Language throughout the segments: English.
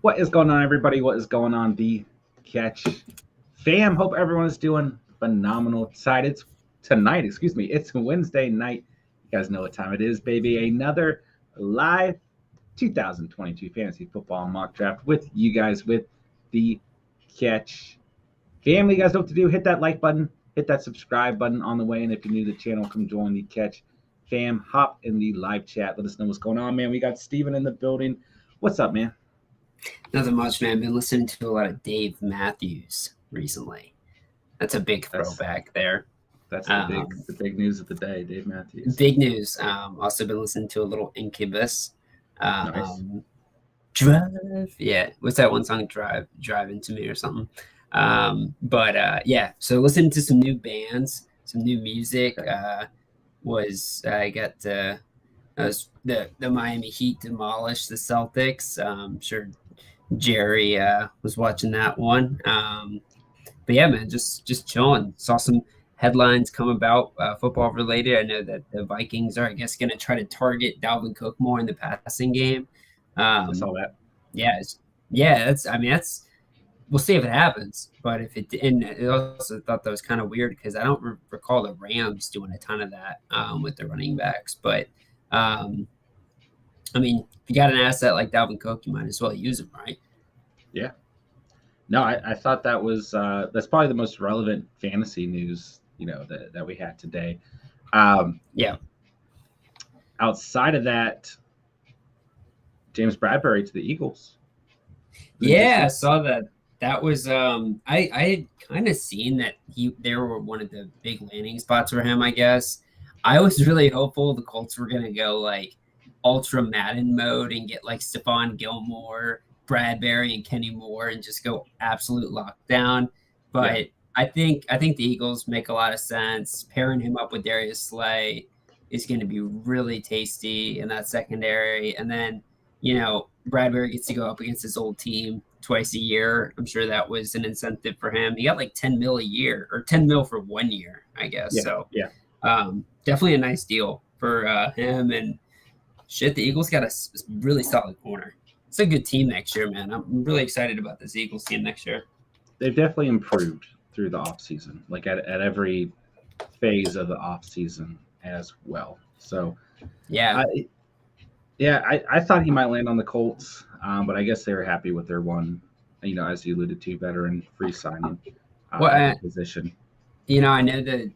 What is going on, everybody? What is going on, the catch fam? Hope everyone is doing phenomenal. Excited tonight, excuse me. It's Wednesday night. You guys know what time it is, baby. Another live 2022 fantasy football mock draft with you guys with the catch family. You guys know what to do. Hit that like button, hit that subscribe button on the way. And if you're new to the channel, come join the catch fam. Hop in the live chat. Let us know what's going on, man. We got Steven in the building. What's up, man? Nothing much, man. Been listening to a lot of Dave Matthews recently. That's a big throwback there. That's the big news of the day, Dave Matthews. Big news. Also been listening to a little Incubus. Nice. Drive. Yeah. What's that one song? Drive into me or something. Yeah. So listening to some new bands, some new music. I got the Miami Heat demolished the Celtics. I'm sure Jerry was watching that one. But yeah, man, just chilling. Saw some headlines come about football related. I know that the Vikings are, I guess, going to try to target Dalvin Cook more in the passing game. I saw that. Yeah, that's we'll see if it happens. But if it, and I also thought that was kind of weird because I don't recall the Rams doing a ton of that with the running backs. But I mean, if you got an asset like Dalvin Cook, you might as well use him, right? Yeah. No, I thought that was that's probably the most relevant fantasy news, that we had today. Yeah. Outside of that, James Bradbury to the Eagles. Yeah, I saw that. That was I had kind of seen that they were one of the big landing spots for him, I guess. I was really hopeful the Colts were gonna go like ultra Madden mode and get like Stephon Gilmore, Bradbury, and Kenny Moore and just go absolute lockdown. But yeah. I think the Eagles make a lot of sense. Pairing him up with Darius Slay is going to be really tasty in that secondary. And then, Bradbury gets to go up against his old team twice a year. I'm sure that was an incentive for him. He got like 10 mil a year or 10 mil for 1 year, I guess. Yeah. Definitely a nice deal for him. And shit, the Eagles got a really solid corner. It's a good team next year, man. I'm really excited about this Eagles team next year. They've definitely improved through the offseason, like at every phase of the offseason as well. So, yeah. I thought he might land on the Colts, but I guess they were happy with their one, as you alluded to, veteran free signing position. I know that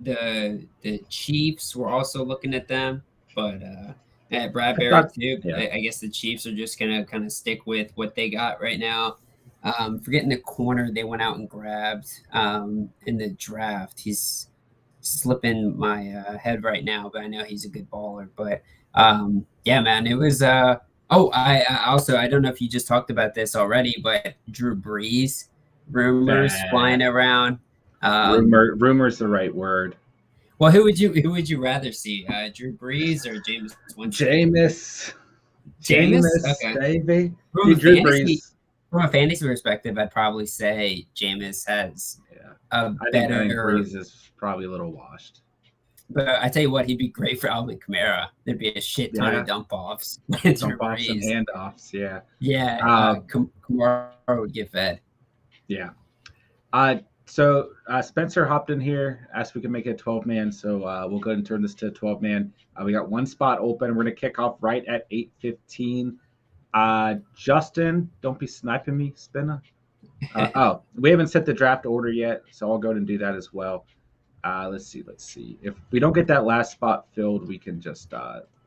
the Chiefs were also looking at them, but at Bradbury too. Yeah. I guess the Chiefs are just gonna kind of stick with what they got right now. Forgetting the corner they went out and grabbed in the draft. He's slipping my head right now, but I know he's a good baller. But yeah, man, it was. I also I don't know if you just talked about this already, but Drew Brees rumors flying around. Rumor's the right word. Well, who would you rather see, Drew Brees or Jameis Winston? Jameis, okay. Baby. Drew Brees. From a fantasy perspective, I'd probably say Jameis has I think Brees is probably a little washed. But I tell you what, he'd be great for Alvin Kamara. There'd be a shit ton of dump offs. Dump offs and handoffs, yeah. Yeah, Kamara would get fed. Yeah. So Spencer hopped in here, asked if we could make it a 12-man. So we'll go ahead and turn this to a 12-man. We got one spot open. We're going to kick off right at 8:15. Justin, don't be sniping me, Spinner. We haven't set the draft order yet, so I'll go ahead and do that as well. Let's see. If we don't get that last spot filled, we can just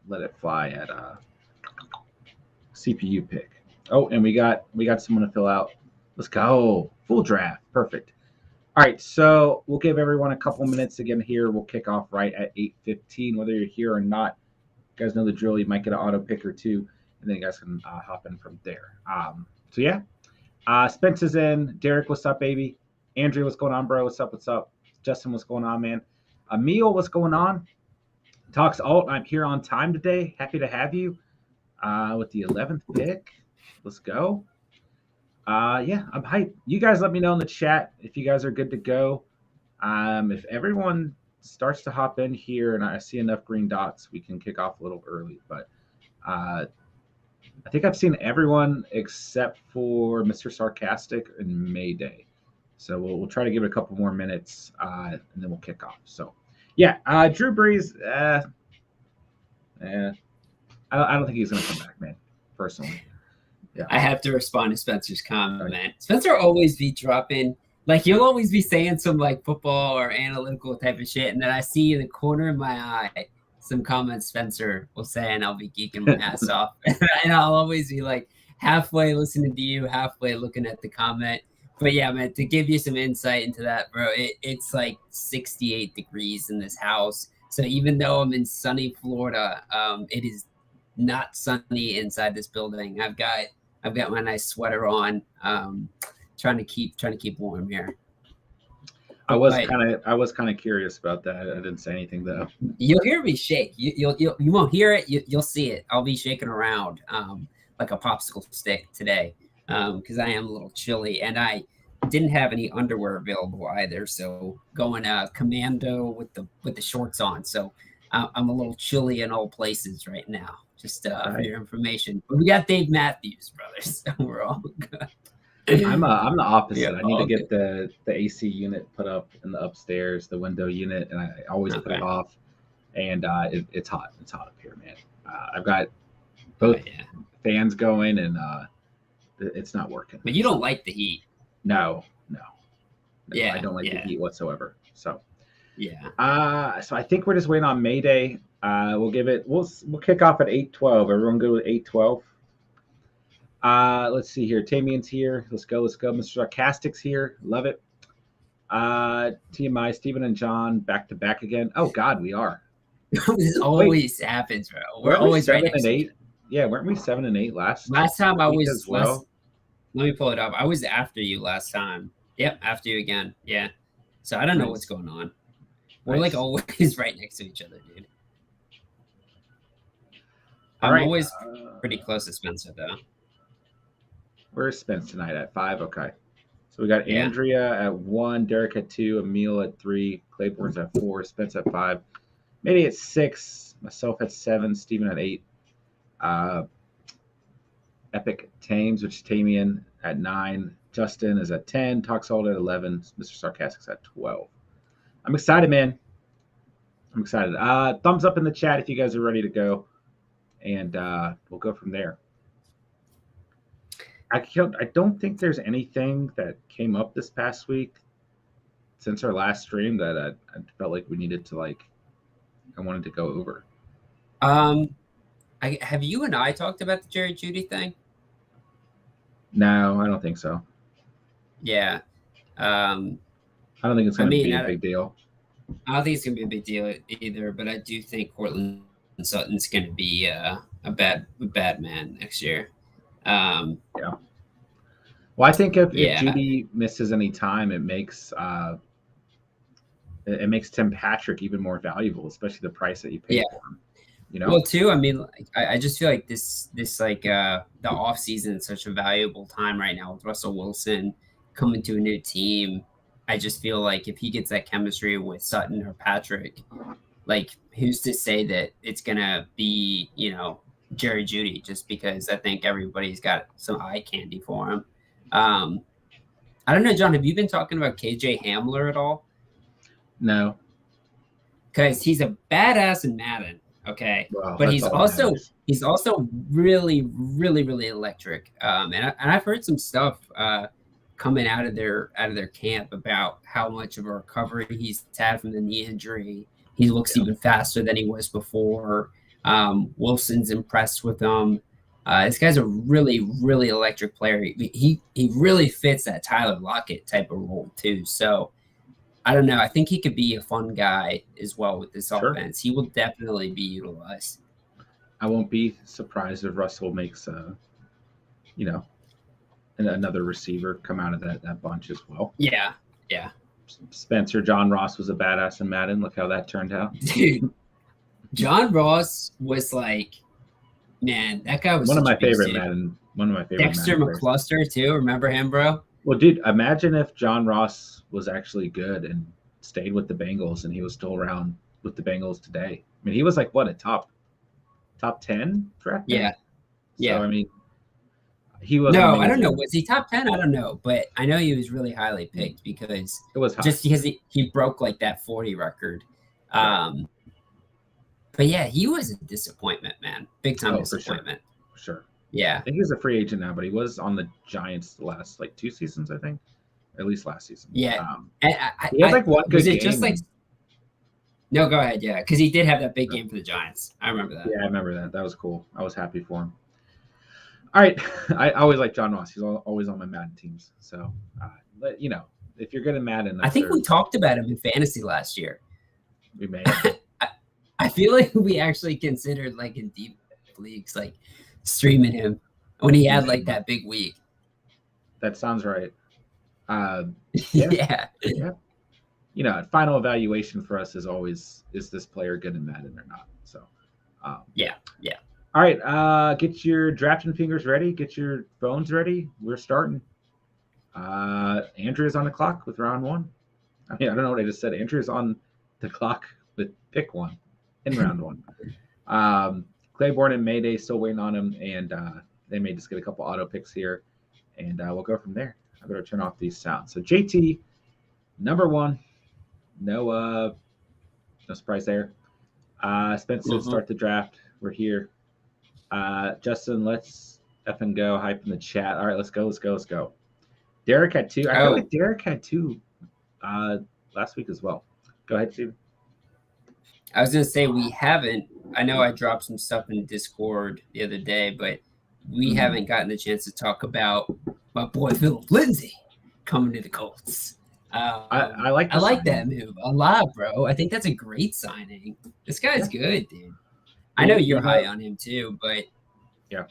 let it fly at CPU pick. Oh, and we got someone to fill out. Let's go. Full draft. Perfect. All right, so we'll give everyone a couple minutes again here. We'll kick off right at 8:15. Whether you're here or not, you guys know the drill. You might get an auto pick or two, and then you guys can hop in from there. So yeah, Spence is in. Derek, what's up, baby? Andrew, what's going on, bro? What's up? Justin, what's going on, man? Emil, what's going on? Talks Alt, I'm here on time today. Happy to have you with the 11th pick. Let's go. Yeah, I'm hyped. You guys let me know in the chat if you guys are good to go. If everyone starts to hop in here and I see enough green dots, we can kick off a little early. But I think I've seen everyone except for Mr. Sarcastic and Mayday. So we'll try to give it a couple more minutes, and then we'll kick off. So, yeah, Drew Brees. I don't think he's going to come back, man. Personally, yeah. I have to respond to Spencer's comment. Right. Spencer always be dropping, like you'll always be saying some like football or analytical type of shit, and then I see in the corner of my eye some comments Spencer will say, and I'll be geeking my ass off, and I'll always be like halfway listening to you, halfway looking at the comment. But yeah, man, to give you some insight into that, bro, it's like 68 degrees in this house. So even though I'm in sunny Florida, it is not sunny inside this building. I've got my nice sweater on, trying to keep warm here. I was kind of curious about that. I didn't say anything though. You'll hear me shake. You won't hear it. You'll see it. I'll be shaking around like a popsicle stick today because I am a little chilly, and I didn't have any underwear available either. So going commando with the shorts on. So I'm a little chilly in all places right now. Just for your information. But we got Dave Matthews, brothers. So we're all good. I'm the opposite. Yeah, I need to get the AC unit put up in the upstairs, the window unit, and I always put it off. And it's hot. It's hot up here, man. I've got both fans going, and it's not working. But you don't like the heat. No. Yeah, I don't like the heat whatsoever. So yeah. So I think we're just waiting on Mayday. We'll kick off at 8:12. Everyone good with 8:12? Let's see here. Tamian's here. Let's go. Mr. Sarcastic's here. Love it. TMI, Steven and John back to back again. Oh God, we are. This always happens, bro. We're always 7 and 8. Yeah, weren't we 7 and 8 last time? I was as well. Let me pull it up. I was after you last time. Yep, after you again. Yeah. So I don't know what's going on. We're like always right next to each other, dude. I'm always pretty close to Spencer, though. Where's Spence tonight? At 5? Okay. So we got Andrea at 1, Derek at 2, Emil at 3, Claiborne's at 4, Spence at 5, Mayday at 6, myself at 7, Steven at 8, Epic Tames, which is Tamian, at 9, Justin is at 10, Toxald at 11, Mr. Sarcastic's at 12. I'm excited, man. I'm excited. Thumbs up in the chat if you guys are ready to go, and we'll go from there. I don't think there's anything that came up this past week since our last stream that I felt like we needed to I wanted to go over. Have you and I talked about the Jerry Jeudy thing? No, I don't think so. Yeah. I don't think it's going to be a big deal. I don't think it's going to be a big deal either, but I do think Cortland Sutton's going to be a bad man next year. Yeah. Well, I think if Jeudy misses any time, it makes Tim Patrick even more valuable, especially the price that you pay for him. You know. Well, too. I mean, I just feel like this the off season is such a valuable time right now with Russell Wilson coming to a new team. I just feel like if he gets that chemistry with Sutton or Patrick, like who's to say that it's gonna be Jerry Jeudy, just because I think everybody's got some eye candy for him. I don't know, John, have you been talking about KJ Hamler at all? No. Because he's a badass in Madden, okay? Well, but he's also really, really, really electric. And I've heard some stuff coming out of their camp about how much of a recovery he's had from the knee injury. He looks even faster than he was before. Wilson's impressed with him. This guy's a really, really electric player. He really fits that Tyler Lockett type of role too. So I don't know. I think he could be a fun guy as well with this offense. He will definitely be utilized. I won't be surprised if Russell makes another receiver come out of that bunch as well. Yeah. Spencer John Ross was a badass in Madden. Look how that turned out. Dude, John Ross was like, man, that guy was one of my favorite Madden. One of my favorite. Dexter McCluster too. Remember him, bro? Well, dude, imagine if John Ross was actually good and stayed with the Bengals, and he was still around with the Bengals today. I mean, he was like what, a top 10 draft pick? Yeah. So I mean, He was No, I don't know. amazing. Was he top 10? I don't know, but I know he was really highly picked because It was high. just because he broke like that 40 record. Right. Um, but yeah, he was a disappointment, man. Big time Oh, for sure. disappointment. For sure. Yeah. I think he's a free agent now, but he was on the Giants the last like 2 seasons, I think. At least last season. Yeah. And He had like one was good it just game. like no, go ahead. Yeah, because he did have that big game for the Giants. I remember that. Yeah, I remember that. That was cool. I was happy for him. All right. I always like John Ross. He's always on my Madden teams. So, but, you know, if you're good at Madden, I think we talked about him in fantasy last year. We may. I feel like we actually considered like in deep leagues, like streaming him when he had like that big week. That sounds right. Yeah. You know, final evaluation for us is always, is this player good in Madden or not? So, yeah. All right, get your drafting fingers ready. Get your phones ready. We're starting. Andrea's on the clock with round one. I mean, I don't know what I just said. Andrea's on the clock with pick one in round one. Claiborne and Mayday still waiting on him, and they may just get a couple auto picks here, and we'll go from there. I better turn off these sounds. So JT, number one. No surprise there. Spencer, start the draft. We're here. Justin, let's effing go. Hype in the chat. All right, let's go. Derek had two. I feel like Derek had two last week as well. Go ahead, Steve. I was going to say we haven't. I know I dropped some stuff in Discord the other day, but we haven't gotten the chance to talk about my boy Philip Lindsay coming to the Colts. I like that move a lot, bro. I think that's a great signing. This guy's good, dude. I know you're high on him too, but yeah,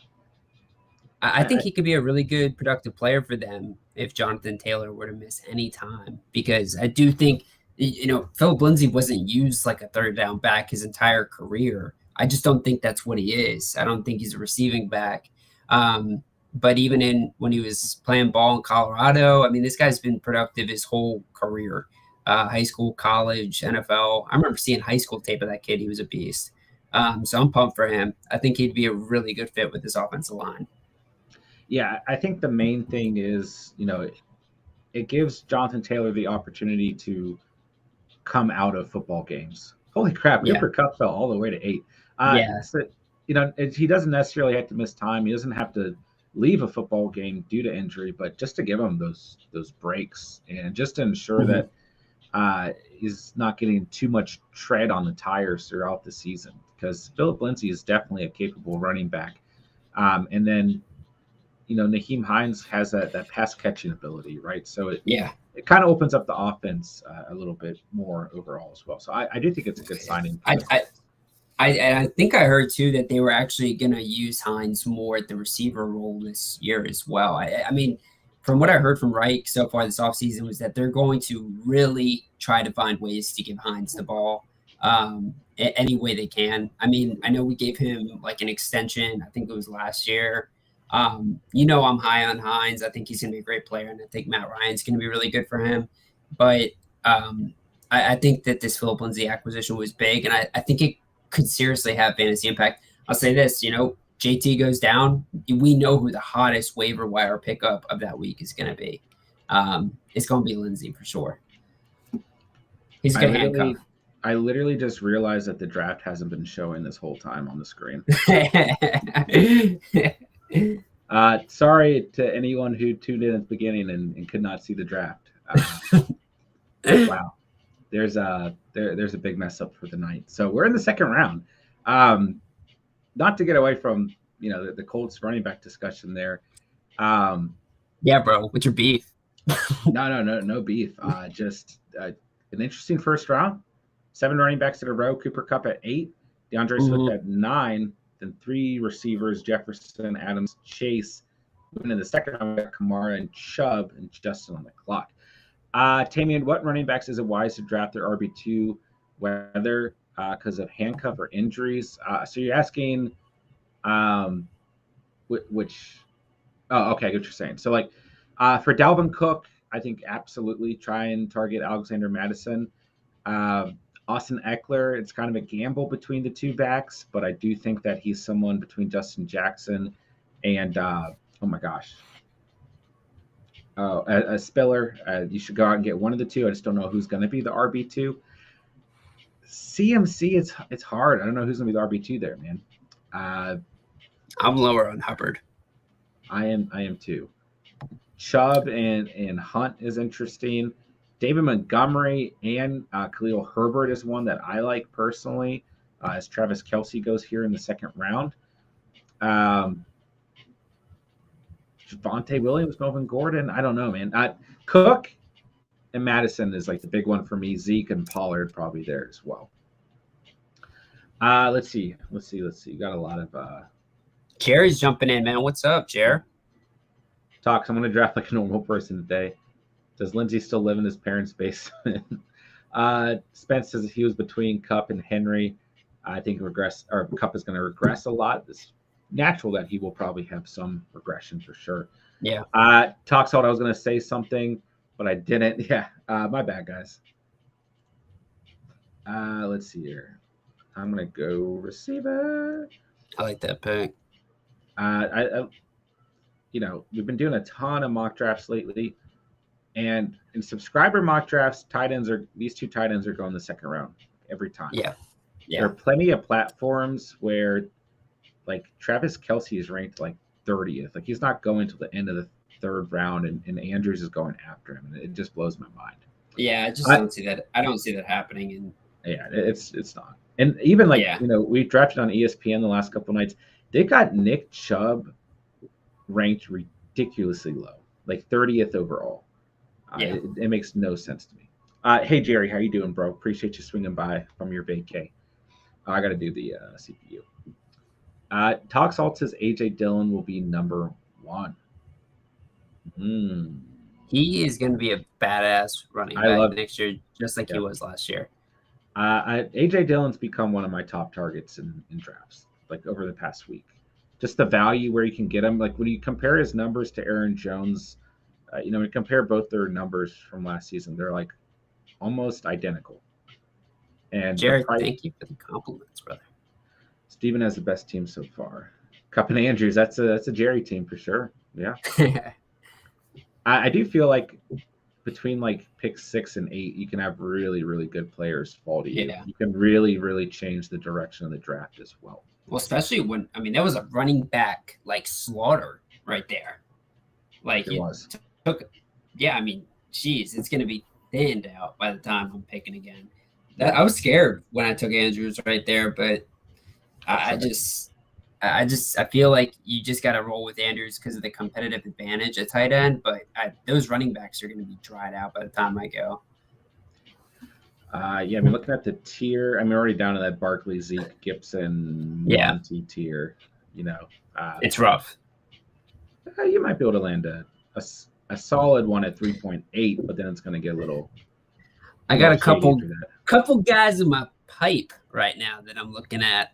I think he could be a really good productive player for them if Jonathan Taylor were to miss any time, because I do think, you know, Philip Lindsay wasn't used like a third down back his entire career. I just don't think that's what he is. I don't think he's a receiving back. But even when he was playing ball in Colorado, I mean, this guy's been productive his whole career, high school, college, NFL. I remember seeing high school tape of that kid. He was a beast. So I'm pumped for him. I think he'd be a really good fit with this offensive line. Yeah, I think the main thing is, you know, it gives Jonathan Taylor the opportunity to come out of football games. Holy crap, Cooper Kupp fell all the way to 8. So, you know, he doesn't necessarily have to miss time. He doesn't have to leave a football game due to injury, but just to give him those breaks and just to ensure that he's not getting too much tread on the tires throughout the season, because Philip Lindsay is definitely a capable running back. And then, you know, Nyheim Hines has that pass catching ability, right? So it kind of opens up the offense a little bit more overall as well. So I do think it's a good signing. I think I heard too that they were actually going to use Hines more at the receiver role this year as well. I mean, from what I heard from Reich so far this offseason was that they're going to really try to find ways to give Hines the ball any way they can. I mean, I know we gave him like an extension. I think it was last year. You know, I'm high on Hines. I think he's going to be a great player, and I think Matt Ryan's going to be really good for him. But I think that this Philip Lindsay acquisition was big, and I think it could seriously have fantasy impact. I'll say this, you know, JT goes down, we know who the hottest waiver wire pickup of that week is going to be. It's going to be Lindsay for sure. He's going to handcuff. I literally just realized that the draft hasn't been showing this whole time on the screen. Sorry to anyone who tuned in at the beginning and could not see the draft. Wow. There's a big mess up for the night. So we're in the second round. Not to get away from, you know, the Colts running back discussion there. Yeah, bro. What's your beef? No beef. Just an interesting first round. 7 running backs in a row. Cooper Kupp at 8. DeAndre Swift at 9. Then 3 receivers: Jefferson, Adams, Chase. Moving in the second round, we got Kamara and Chubb and Justin on the clock. Tamian, what running backs is it wise to draft their RB2, whether because of handcuff or injuries? So you're asking which – oh, okay, I get what you're saying. So, like, for Dalvin Cook, I think absolutely try and target Alexander Mattison. Austin Eckler, it's kind of a gamble between the two backs, but I do think that he's someone between Justin Jackson and Oh my gosh. Oh, a Spiller. You should go out and get one of the two. I just don't know who's going to be the RB2. CMC, it's hard. I don't know who's going to be the RB2 there, man. I'm lower on Hubbard. I am too. Chubb and Hunt is interesting. David Montgomery and Khalil Herbert is one that I like personally, as Travis Kelce goes here in the second round. Javonte Williams, Melvin Gordon. I don't know, man. Cook and Madison is like the big one for me. Zeke and Pollard probably there as well. Let's see. You got a lot of Jerry's jumping in, man. What's up, Jer? Talks. I'm going to draft like a normal person today. Does Lindsey still live in his parents' basement? Spence says he was between Cup and Henry. I think Cup is going to regress a lot. It's natural that he will probably have some regression for sure. Yeah. Talks thought I was going to say something, but I didn't. Yeah. My bad, guys. Let's see here. I'm going to go receiver. I like that pick. We've been doing a ton of mock drafts lately, and in subscriber mock drafts, these two tight ends are going the second round every time. Yeah. There are plenty of platforms where, like, Travis Kelce is ranked like 30th. Like, he's not going to the end of the third round, and Andrews is going after him, and it just blows my mind. Yeah, I don't see that. I don't see that happening. It's not. And even we drafted on ESPN the last couple nights. They got Nick Chubb ranked ridiculously low, like 30th overall. It makes no sense to me. Hey Jerry, how you doing, bro? Appreciate you swinging by from your vacay. I got to do the CPU. Talks Alt says AJ Dillon will be number 1. He is going to be a badass running back next year, just like he was last year. AJ Dillon's become one of my top targets in drafts, like over the past week. Just the value where you can get him. Like when you compare his numbers to Aaron Jones, when you compare both their numbers from last season, they're like almost identical. And Jared, thank you for the compliments, brother. Steven has the best team so far. Cup and Andrews, that's a Jerry team for sure. Yeah. I do feel like between like pick 6 and 8, you can have really, really good players fall to you. Yeah. You can really, really change the direction of the draft as well. Well, especially when, that was a running back like slaughter right there. Like it was. Geez, it's going to be thinned out by the time I'm picking again. I was scared when I took Andrews right there, but I feel like you just got to roll with Andrews because of the competitive advantage at tight end. But those running backs are going to be dried out by the time I go. Looking at the tier, I'm already down to that Barkley, Zeke, Gibson, Monty tier. It's rough. You might be able to land a solid one at 3.8, but then it's going to get a little. I got a couple guys in my pipe right now that I'm looking at.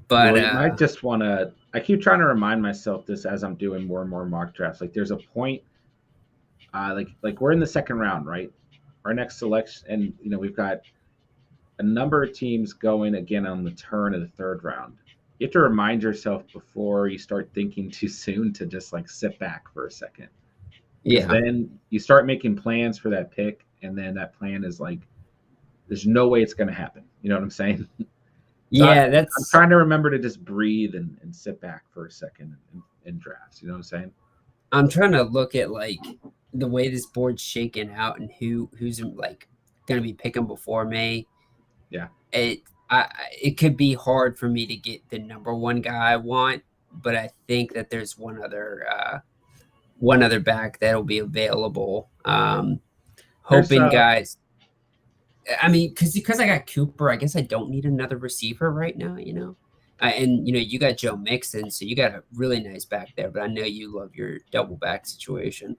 But you might just want to. I keep trying to remind myself this as I'm doing more and more mock drafts. Like there's a point. Like we're in the second round, right? Our next selection, and we've got a number of teams going again on the turn of the third round. You have to remind yourself before you start thinking too soon to just like sit back for a second. Yeah. Then you start making plans for that pick, and then that plan is like, there's no way it's going to happen. You know what I'm saying? I'm trying to remember to just breathe and sit back for a second in drafts. You know what I'm saying? I'm trying to look at like the way this board's shaking out and who's like going to be picking before me. Yeah. It could be hard for me to get the number 1 guy I want, but I think that there's one other back that'll be available. Hoping guys. Because I got Cooper, I guess I don't need another receiver right now, and you got Joe Mixon, so you got a really nice back there. But I know you love your double back situation.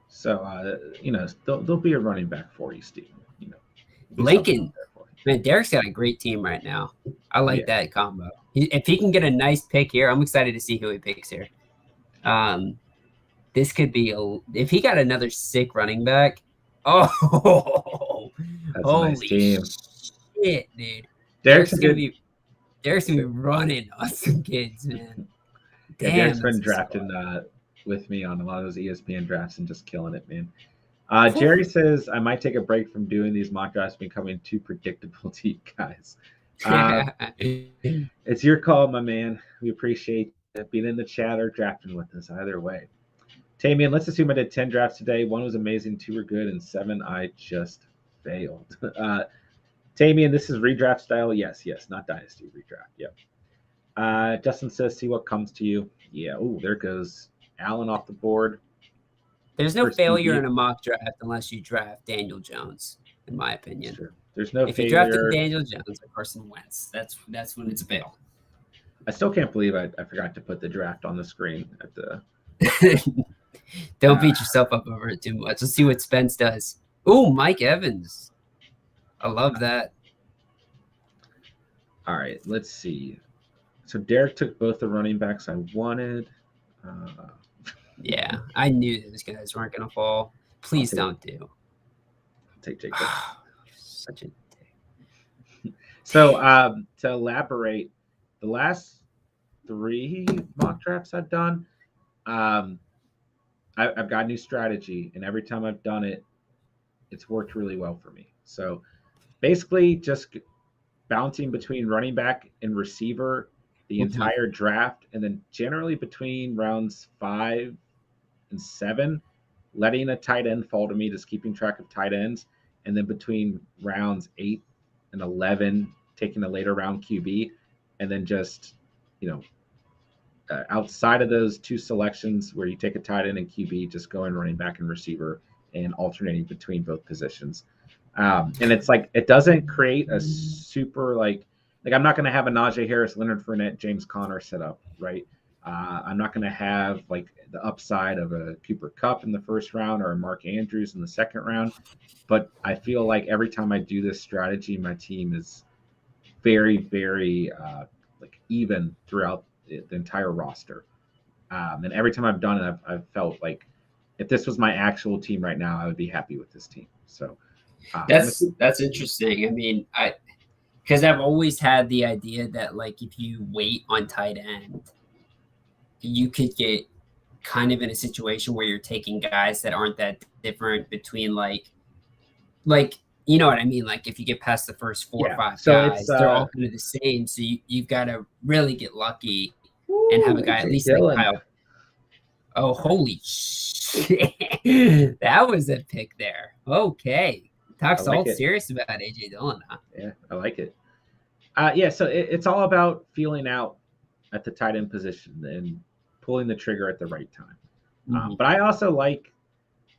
So there'll be a running back for you, Steve. Lincoln, man, Derek's got a great team right now. I like that combo. If he can get a nice pick here, I'm excited to see who he picks here. This could be if he got another sick running back. Oh, that's holy a nice team. Shit, dude! Derek's gonna be running on some kids, man. Damn, Derek's been drafting with me on a lot of those ESPN drafts and just killing it, man. Whew. Jerry says I might take a break from doing these mock drafts, becoming too predictable to you guys. It's your call, my man. We appreciate being in the chat or drafting with us either way. Tamian, let's assume I did 10 drafts today. 1 was amazing, 2 were good, and 7 I just failed. Tamian, this is redraft style. Yes, not dynasty redraft. Yep. Justin says, see what comes to you. Yeah. Oh, there goes Allen off the board. There's no First failure QB. in a mock draft unless you draft Daniel Jones, in my opinion. Sure. There's no if failure. you drafted Daniel Jones or Carson Wentz, that's when it's a fail. I still can't believe I forgot to put the draft on the screen at the. Don't beat yourself up over it too much. Let's see what Spence does. Oh, Mike Evans. I love that. All right, let's see. So Derek took both the running backs I wanted. Yeah, I knew those guys weren't going to fall. Please don't do. I'll take Jacob. Such a dick. So to elaborate, the last 3 mock drafts I've done, I've got a new strategy, and every time I've done it, it's worked really well for me. So basically, just bouncing between running back and receiver the entire draft, and then generally between rounds 5 and 7, letting a tight end fall to me, just keeping track of tight ends, and then between rounds 8 and 11, taking a later round QB, and then just, outside of those 2 selections where you take a tight end and QB, just going running back and receiver and alternating between both positions. And it's like it doesn't create a super like I'm not going to have a Najee Harris, Leonard Fournette, James Conner set up, right? I'm not going to have like the upside of a Cooper Kupp in the first round or a Mark Andrews in the second round. But I feel like every time I do this strategy, my team is very, very like even throughout the entire roster. And every time I've done it, I've felt like if this was my actual team right now, I would be happy with this team. So that's interesting. I mean, because I've always had the idea that like if you wait on tight end, you could get kind of in a situation where you're taking guys that aren't that different between like you know what I mean? Like if you get past the first 4 or 5 guys, they're all kind of the same. So you've got to really get lucky and have a guy at least like Kyle. Oh, holy shit. That was a pick there. Okay. Talk's all serious about AJ Dillon, huh? Yeah, I like it. So it's all about feeling out at the tight end position and pulling the trigger at the right time. But I also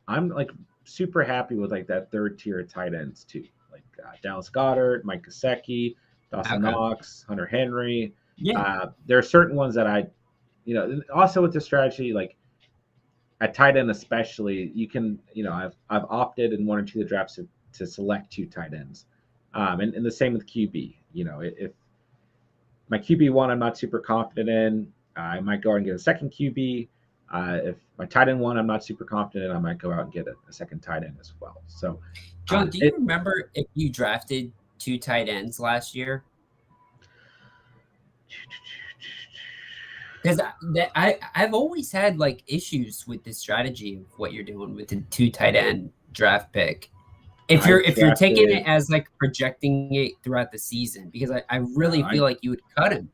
I'm like super happy with like that 3rd tier of tight ends too, like Dallas Goedert, Mike Gesicki, Dawson Knox, Hunter Henry. Yeah. There are certain ones that also with the strategy, like at tight end especially, you can, I've opted in 1 or 2 of the drafts to select 2 tight ends. And the same with QB. If my QB1 I'm not super confident in, I might go out and get a second QB. If my tight end 1 I'm not super confident in, I might go out and get a second tight end as well. So, John, do you remember if you drafted 2 tight ends last year? Because I've always had like issues with this strategy of what you're doing with the 2 tight end draft pick. If you're taking it as like projecting it throughout the season, because I really feel like you would cut him.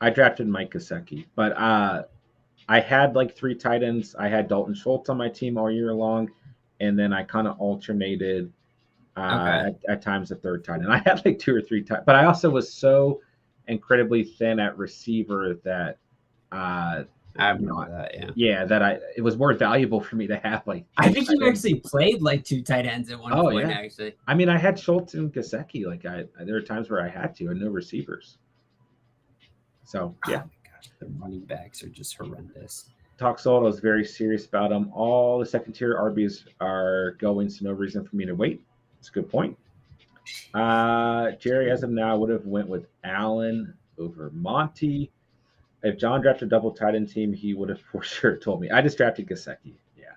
I drafted Mike Gesicki, but I had like 3 tight ends. I had Dalton Schultz on my team all year long, and then I kind of alternated at times the 3rd tight end. I had like 2 or 3 tight, but I also was so incredibly thin at receiver that I remember that, it was more valuable for me to have like. I think you actually played like 2 tight ends at one point. Yeah. Actually, I mean, I had Schultz and Gesicki. Like there were times where I had to, and no receivers. So yeah, oh my gosh, the running backs are just horrendous. Talk Solo is very serious about them. All the 2nd tier RBs are going, so no reason for me to wait. It's a good point. Jerry, as of now, would have went with Allen over Monty. If John drafted a double tight end team, he would have for sure told me. I just drafted Gesicki. Yeah.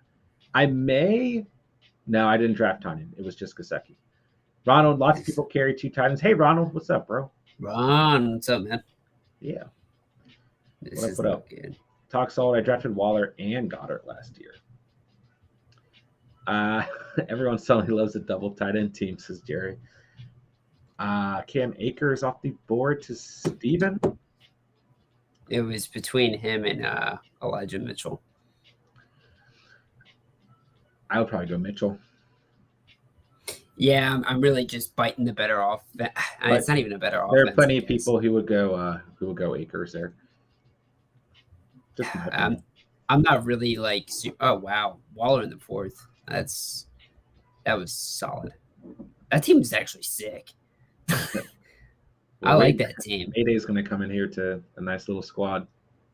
No, I didn't draft Tanyan. It was just Gesicki. Ronald, lots of people carry 2 tight ends. Hey, Ronald, what's up, bro? Ron, what's up, man? Yeah. This is not good. Talk solid. I drafted Waller and Goddard last year. Everyone suddenly loves a double tight end team, says Jerry. Cam Akers off the board to Steven. It was between him and Elijah Mitchell. I would probably go Mitchell. Yeah, I'm really just biting the better off. It's not even a better offense. There are plenty of people who would go Akers there. Just I'm not really like. Oh wow, Waller in the fourth. That was solid. That team is actually sick. I like that team. Mayday is going to come in here to a nice little squad.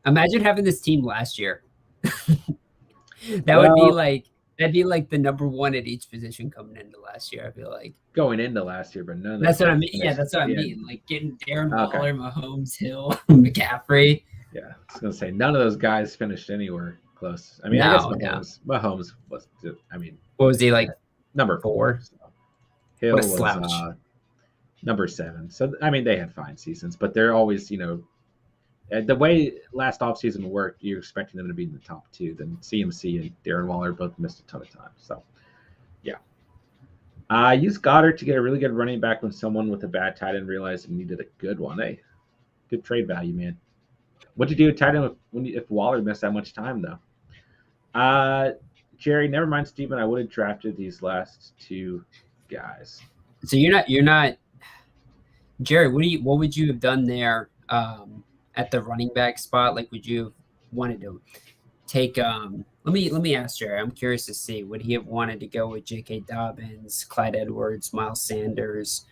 Imagine having this team last year. That'd be like the number one at each position coming into last year. I feel like going into last year, but none. That's what I mean. Yeah, that's what I mean. Like getting Darren Waller, Mahomes, Hill, McCaffrey. Yeah, I was gonna say none of those guys finished anywhere close. I mean, I guess Mahomes was. I mean, what was he like? Number 4. So. Hill was number 7. So I mean, they had fine seasons, but they're always, the way last offseason worked, you're expecting them to be in the top 2. Then CMC and Darren Waller both missed a ton of time. So, yeah. I used Goddard to get a really good running back when someone with a bad tight end realized he needed a good one. Hey, good trade value, man. What'd you do with tight end if Waller missed that much time, though? Jerry, never mind, Steven. I would have drafted these last 2 guys. So you're not, Jerry. What would you have done there? At the running back spot, like would you have wanted to take let me ask Jerry. I'm curious to see, would he have wanted to go with J.K. Dobbins, Clyde Edwards, Miles Sanders,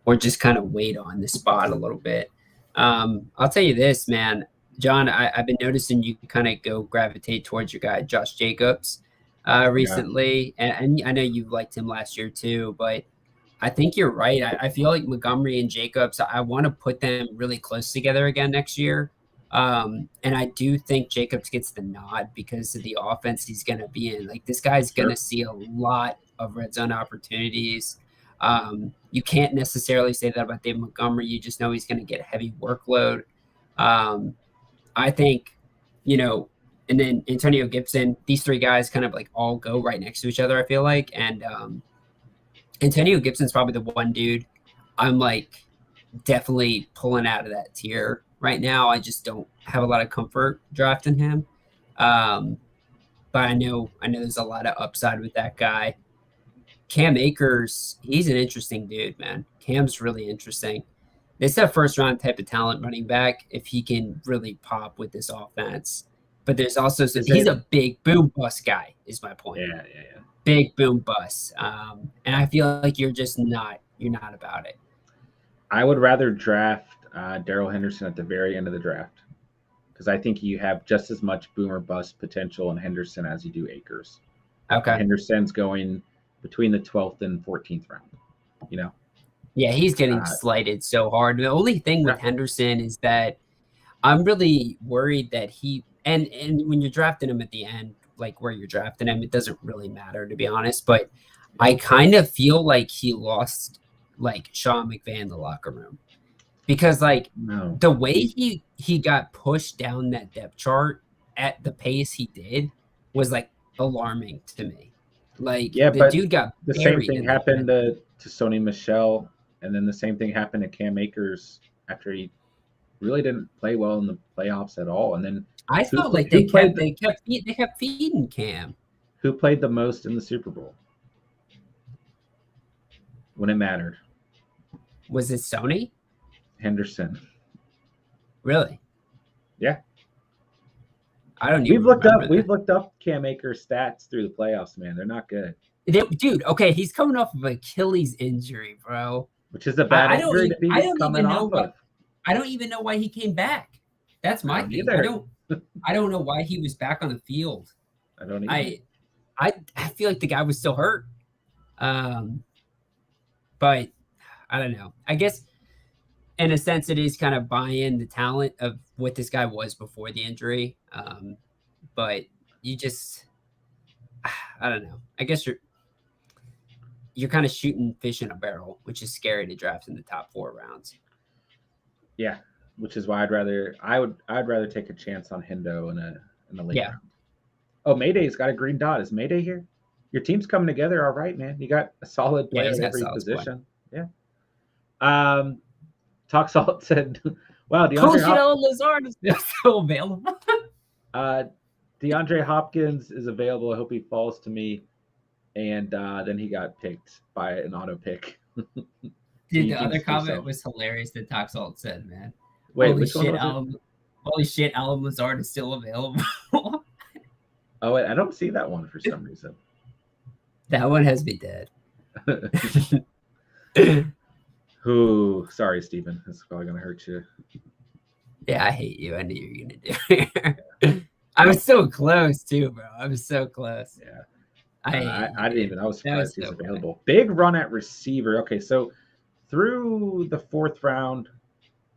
or just kind of wait on the spot a little bit? I'll tell you this, man, John, I've been noticing you kind of go gravitate towards your guy Josh Jacobs recently, and I know you liked him last year too, but I think you're right. I feel like Montgomery and Jacobs, I want to put them really close together again next year. And I do think Jacobs gets the nod because of the offense he's going to be in. Like, this guy's going to see a lot of red zone opportunities. You can't necessarily say that about David Montgomery. You just know he's going to get a heavy workload. I think, and then Antonio Gibson, these 3 guys kind of like all go right next to each other, I feel like. And, Antonio Gibson's probably the one dude I'm like definitely pulling out of that tier right now. I just don't have a lot of comfort drafting him. But I know there's a lot of upside with that guy. Cam Akers, he's an interesting dude, man. Cam's really interesting. This is a first round type of talent running back if he can really pop with this offense. But there's also he's a big boom bust guy, is my point. Yeah. Big boom bust. And I feel like you're not about it. I would rather draft Darrell Henderson at the very end of the draft because I think you have just as much boom or bust potential in Henderson as you do Akers. Okay. Henderson's going between the 12th and 14th round, Yeah, he's getting slighted so hard. The only thing with Henderson is that I'm really worried that he and when you're drafting him at the end, like where you're drafting him, it doesn't really matter, to be honest. But I kind of feel like he lost like Sean McVay in the locker room because the way he got pushed down that depth chart at the pace he did was like alarming to me. Like the dude got the same thing happened to Sony Michel, and then the same thing happened to Cam Akers after he really didn't play well in the playoffs at all. And then I felt like they kept feeding Cam. Who played the most in the Super Bowl when it mattered? Was it Sony? Henderson. Really? Yeah. I don't even We've looked up Cam Akers' stats through the playoffs, man. They're not good. Dude, okay, he's coming off of Achilles injury, bro. Which is a bad injury to be coming off of. I don't even know why he came back. That's my thing. I don't know why he was back on the field. I don't either. I feel like the guy was still hurt. But I don't know. I guess in a sense it is kind of buying the talent of what this guy was before the injury. But you just I don't know. I guess you're kind of shooting fish in a barrel, which is scary to draft in the top 4 rounds. Yeah. which is why I'd rather take a chance on Hendo in a late Yeah. round. Oh, Mayday's got a green dot. Is Mayday here? Your team's coming together all right, man. You got a solid Yeah, player he's at got every solid play. position. Yeah. Talk Salt said, "Wow, Oh shit, Alan Lazard is still available." DeAndre Hopkins is available. I hope he falls to me." And then he got picked by an auto pick. Dude, He the other jinxed comment himself. was hilarious that Talk Salt said, man. Wait, which one was it? Holy shit, Alan Lazard is still available. Oh, wait, I don't see that one for some reason. That one has me dead. Ooh, sorry, Steven. That's probably gonna hurt you. Yeah, I hate you. I knew you were gonna do it. I was so close too, bro. I was so close. Yeah. I didn't even. I was surprised he's so available. Funny. Big run at receiver. Okay, so through the fourth round,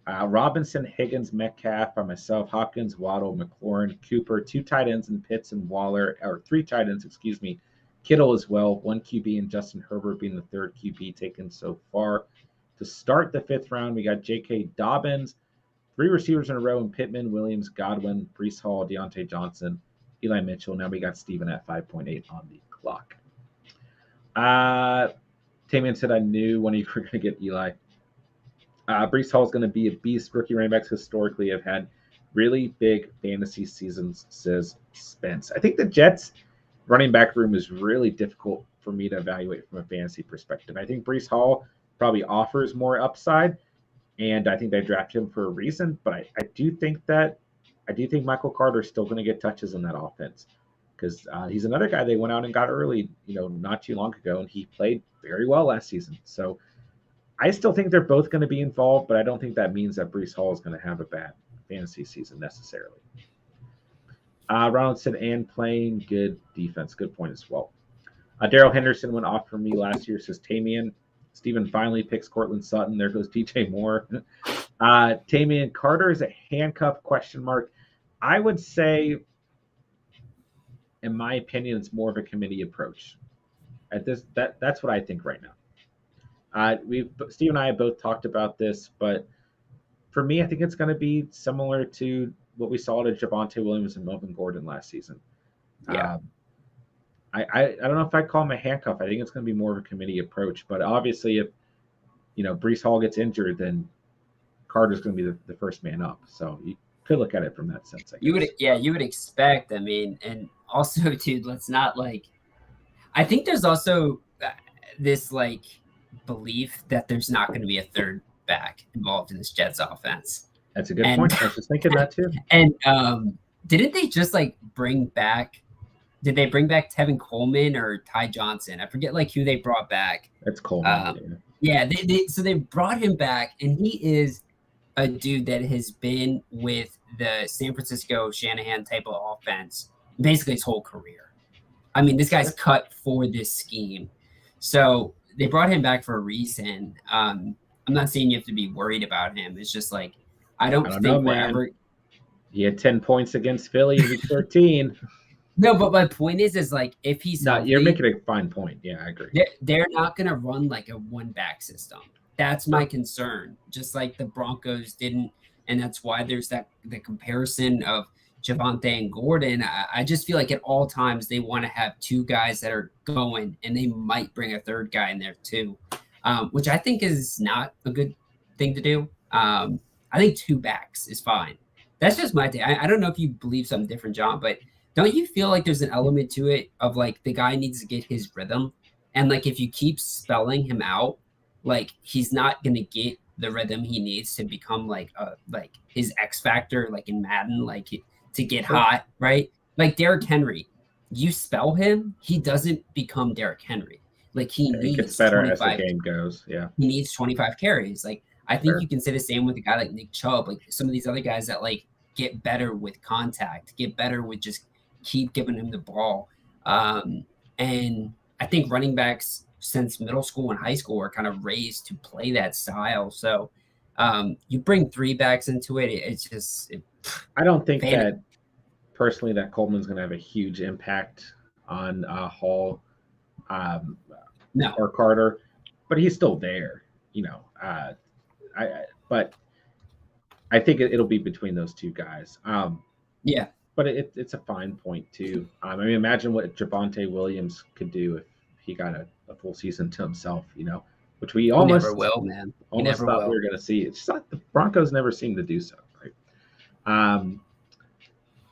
Robinson, Higgins, Metcalf by myself, Hopkins, Waddle, McLaurin, Cooper, 2 tight ends in Pitts and Waller, or 3 tight ends, excuse me. Kittle as well, 1 QB, and Justin Herbert being the 3rd QB taken so far. To start the 5th round, we got J.K. Dobbins, 3 receivers in a row in Pittman, Williams, Godwin, Breece Hall, Deontay Johnson, Eli Mitchell. Now we got Steven at 5.8 on the clock. Tamian said I knew when you were going to get Eli. Breece Hall is going to be a beast. Rookie running backs historically have had really big fantasy seasons, says Spence. I think the Jets running back room is really difficult for me to evaluate from a fantasy perspective. I think Breece Hall probably offers more upside, and I think they drafted him for a reason. But I do think Michael Carter is still going to get touches in that offense because he's another guy they went out and got early, not too long ago, and he played very well last season. So I still think they're both going to be involved, but I don't think that means that Breece Hall is going to have a bad fantasy season necessarily. Ronald said, and playing good defense. Good point as well. Daryl Henderson went off for me last year, says Tamian. Steven finally picks Cortland Sutton. There goes DJ Moore. Tamian Carter is a handcuff question mark. I would say, in my opinion, it's more of a committee approach. That's what I think right now. Steve and I have both talked about this, but for me, I think it's going to be similar to what we saw to Javonte Williams and Melvin Gordon last season. Yeah. I don't know if I'd call him a handcuff. I think it's going to be more of a committee approach. But obviously, if Breece Hall gets injured, then Carter's going to be the first man up. So you could look at it from that sense. You would expect. I mean, and also, dude, let's not I think there's also this belief that there's not going to be a third back involved in this Jets offense. That's a good point. I was just thinking that too. And didn't they just bring back? Did they bring back Tevin Coleman or Ty Johnson? I forget who they brought back. That's Coleman. Yeah, so they brought him back, and he is a dude that has been with the San Francisco Shanahan type of offense basically his whole career. I mean, this guy's cut for this scheme. So they brought him back for a reason. I'm not saying you have to be worried about him. It's just I don't think we're ever. He had 10 points against Philly in week 13. No, but my point is if he's healthy, you're making a fine point. Yeah, I agree. They're not going to run a one-back system. That's my concern. Just like the Broncos didn't, and that's why there's the comparison of Javonte and Gordon. I just feel at all times they want to have 2 guys that are going, and they might bring a third guy in there too, which I think is not a good thing to do. I think 2 backs is fine. That's just my take. I don't know if you believe something different, John, but don't you feel there's an element to it of the guy needs to get his rhythm, and if you keep spelling him out, he's not gonna get the rhythm he needs to become his X factor in Madden, to get hot, right? Derrick Henry, you spell him, he doesn't become Derrick Henry. He needs gets better as the game goes. Yeah, he needs 25 carries. I think you can say the same with a guy like Nick Chubb, some of these other guys that get better with contact, get better with just keep giving him the ball. And I think running backs since middle school and high school are kind of raised to play that style. So you bring 3 backs into it. It's just, I don't think that personally that Coleman's going to have a huge impact on Hall or Carter, but he's still there, but I think it'll be between those two guys. Yeah. But it's a fine point too. I mean, imagine what Javonte Williams could do if he got a full season to himself, which we We never almost will, man. We almost never thought we will. were going to see. It's just not, the Broncos never seem to do so, right?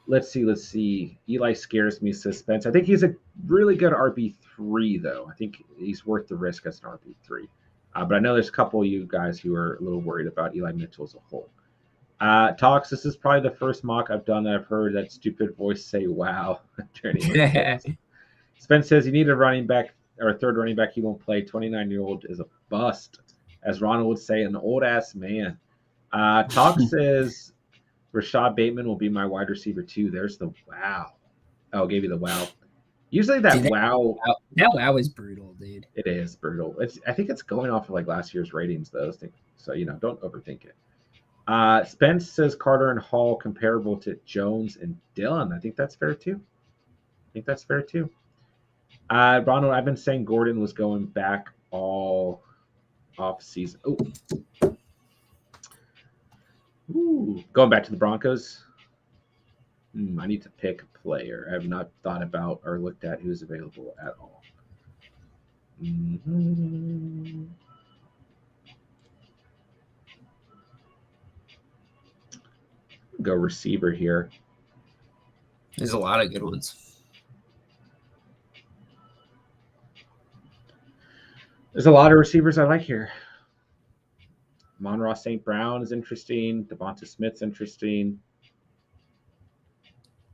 Let's see. Eli scares me, suspense. I think he's a really good RB3, though. I think he's worth the risk as an RB3. But I know there's a couple of you guys who are a little worried about Eli Mitchell as a whole. Talks, this is probably the first mock I've done that I've heard that stupid voice say wow. Spence says you need a running back or a third running back. He won't play. 29-year-old is a bust. As Ronald would say, an old-ass man. Talk says Rashad Bateman will be my wide receiver too. There's the wow. Oh, gave you the wow. Usually that wow. That wow is brutal, dude. It is brutal. I think it's going off of like last year's ratings, though. So, don't overthink it. Spence says Carter and Hall comparable to Jones and Dillon. I think that's fair too. Ronald, I've been saying Gordon was going back all off season. Ooh, going back to the Broncos. I need to pick a player. I have not thought about or looked at who's available at all. Go receiver here. There's a lot of good ones. There's a lot of receivers I like here. Monroe St. Brown is interesting. Devonta Smith's interesting.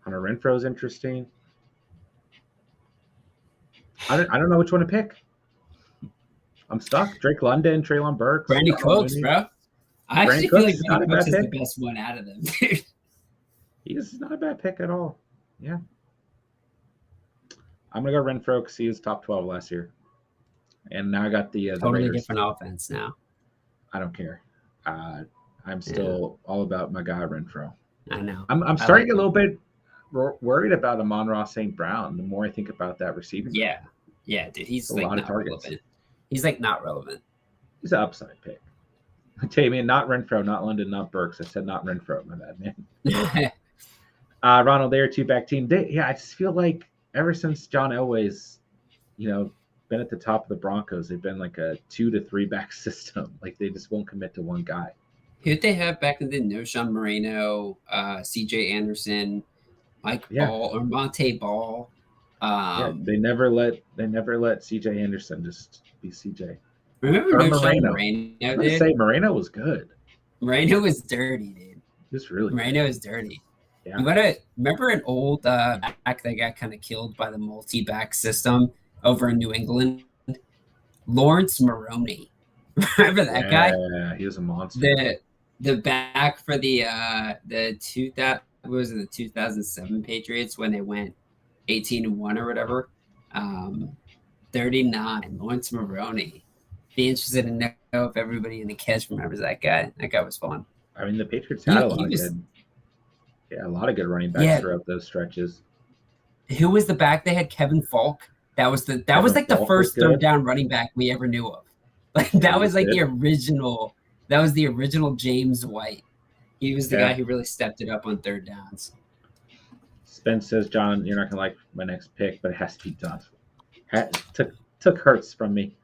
Hunter Renfro's interesting. I don't know which one to pick. I'm stuck. Drake London, Treylon Burks. Brandon Cooks, bro. I actually feel like Brandon Cooks is the best one out of them. He's not a bad pick at all. Yeah. I'm going to go Renfro because he was top 12 last year. And now I got the totally different offense now. I don't care. I'm still all about my guy Renfro. I know. I'm starting to get a little bit worried about Amon-Ra St. Brown the more I think about that receiver. Yeah, dude. He's like not relevant. He's like not relevant. He's an upside pick. I tell you, man, not Renfro, not London, not Burks. I said not Renfro. My bad, man. Ronald, they are two-back team. I just feel like ever since John Elway's, been at the top of the Broncos, they've been like a 2 to 3 back system. Like they just won't commit to one guy. Who'd they have back in the day? Sean Moreno, CJ Anderson, Mike Ball, or Monte Ball. They never let CJ Anderson just be CJ. Remember Moreno? I would say Moreno was good. Moreno was dirty, dude. He was really Moreno is dirty. Yeah. You gotta remember an old back that got kind of killed by the multi-back system over in New England? Lawrence Maroney. Remember that guy? Yeah, he was a monster. The back for the 2007 Patriots when they went 18-1 or whatever. 39. Lawrence Maroney. Be interested to know if everybody in the catch remembers that guy. That guy was fun. I mean, the Patriots had a lot of good running backs throughout those stretches. Who was the back? They had Kevin Falk. That was the first third down running back we ever knew of. Like that was like the original. That was the original James White. He was the guy who really stepped it up on third downs. Spence says, John, you're not gonna like my next pick, but it has to be done. Took Hurts from me.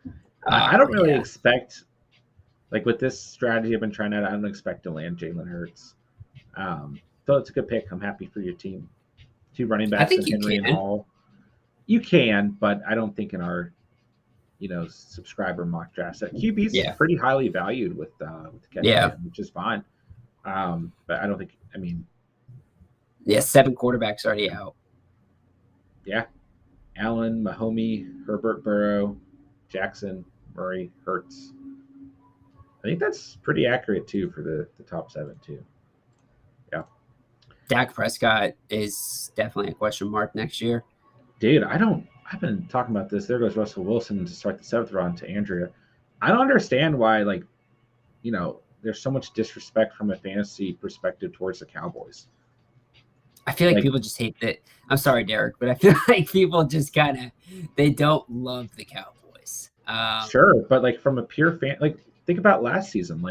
I don't really expect, like with this strategy I've been trying out, I don't expect to land Jalen Hurts. So it's a good pick. I'm happy for your team. 2 running backs in Henry and Hall. You can, but I don't think in our, subscriber mock drafts that QB's pretty highly valued with Kevin, which is fine. But I don't think. 7 quarterbacks already out. Yeah, Allen, Mahomes, Herbert, Burrow, Jackson, Murray, Hurts. I think that's pretty accurate too for the top 7 too. Yeah. Dak Prescott is definitely a question mark next year. Dude, I've been talking about this. There goes Russell Wilson to start the 7th round to Andrea. I don't understand why, there's so much disrespect from a fantasy perspective towards the Cowboys. I feel like people just hate that. I'm sorry, Derek, but I feel like people just they don't love the Cowboys. Sure, but from a pure fan, think about last season,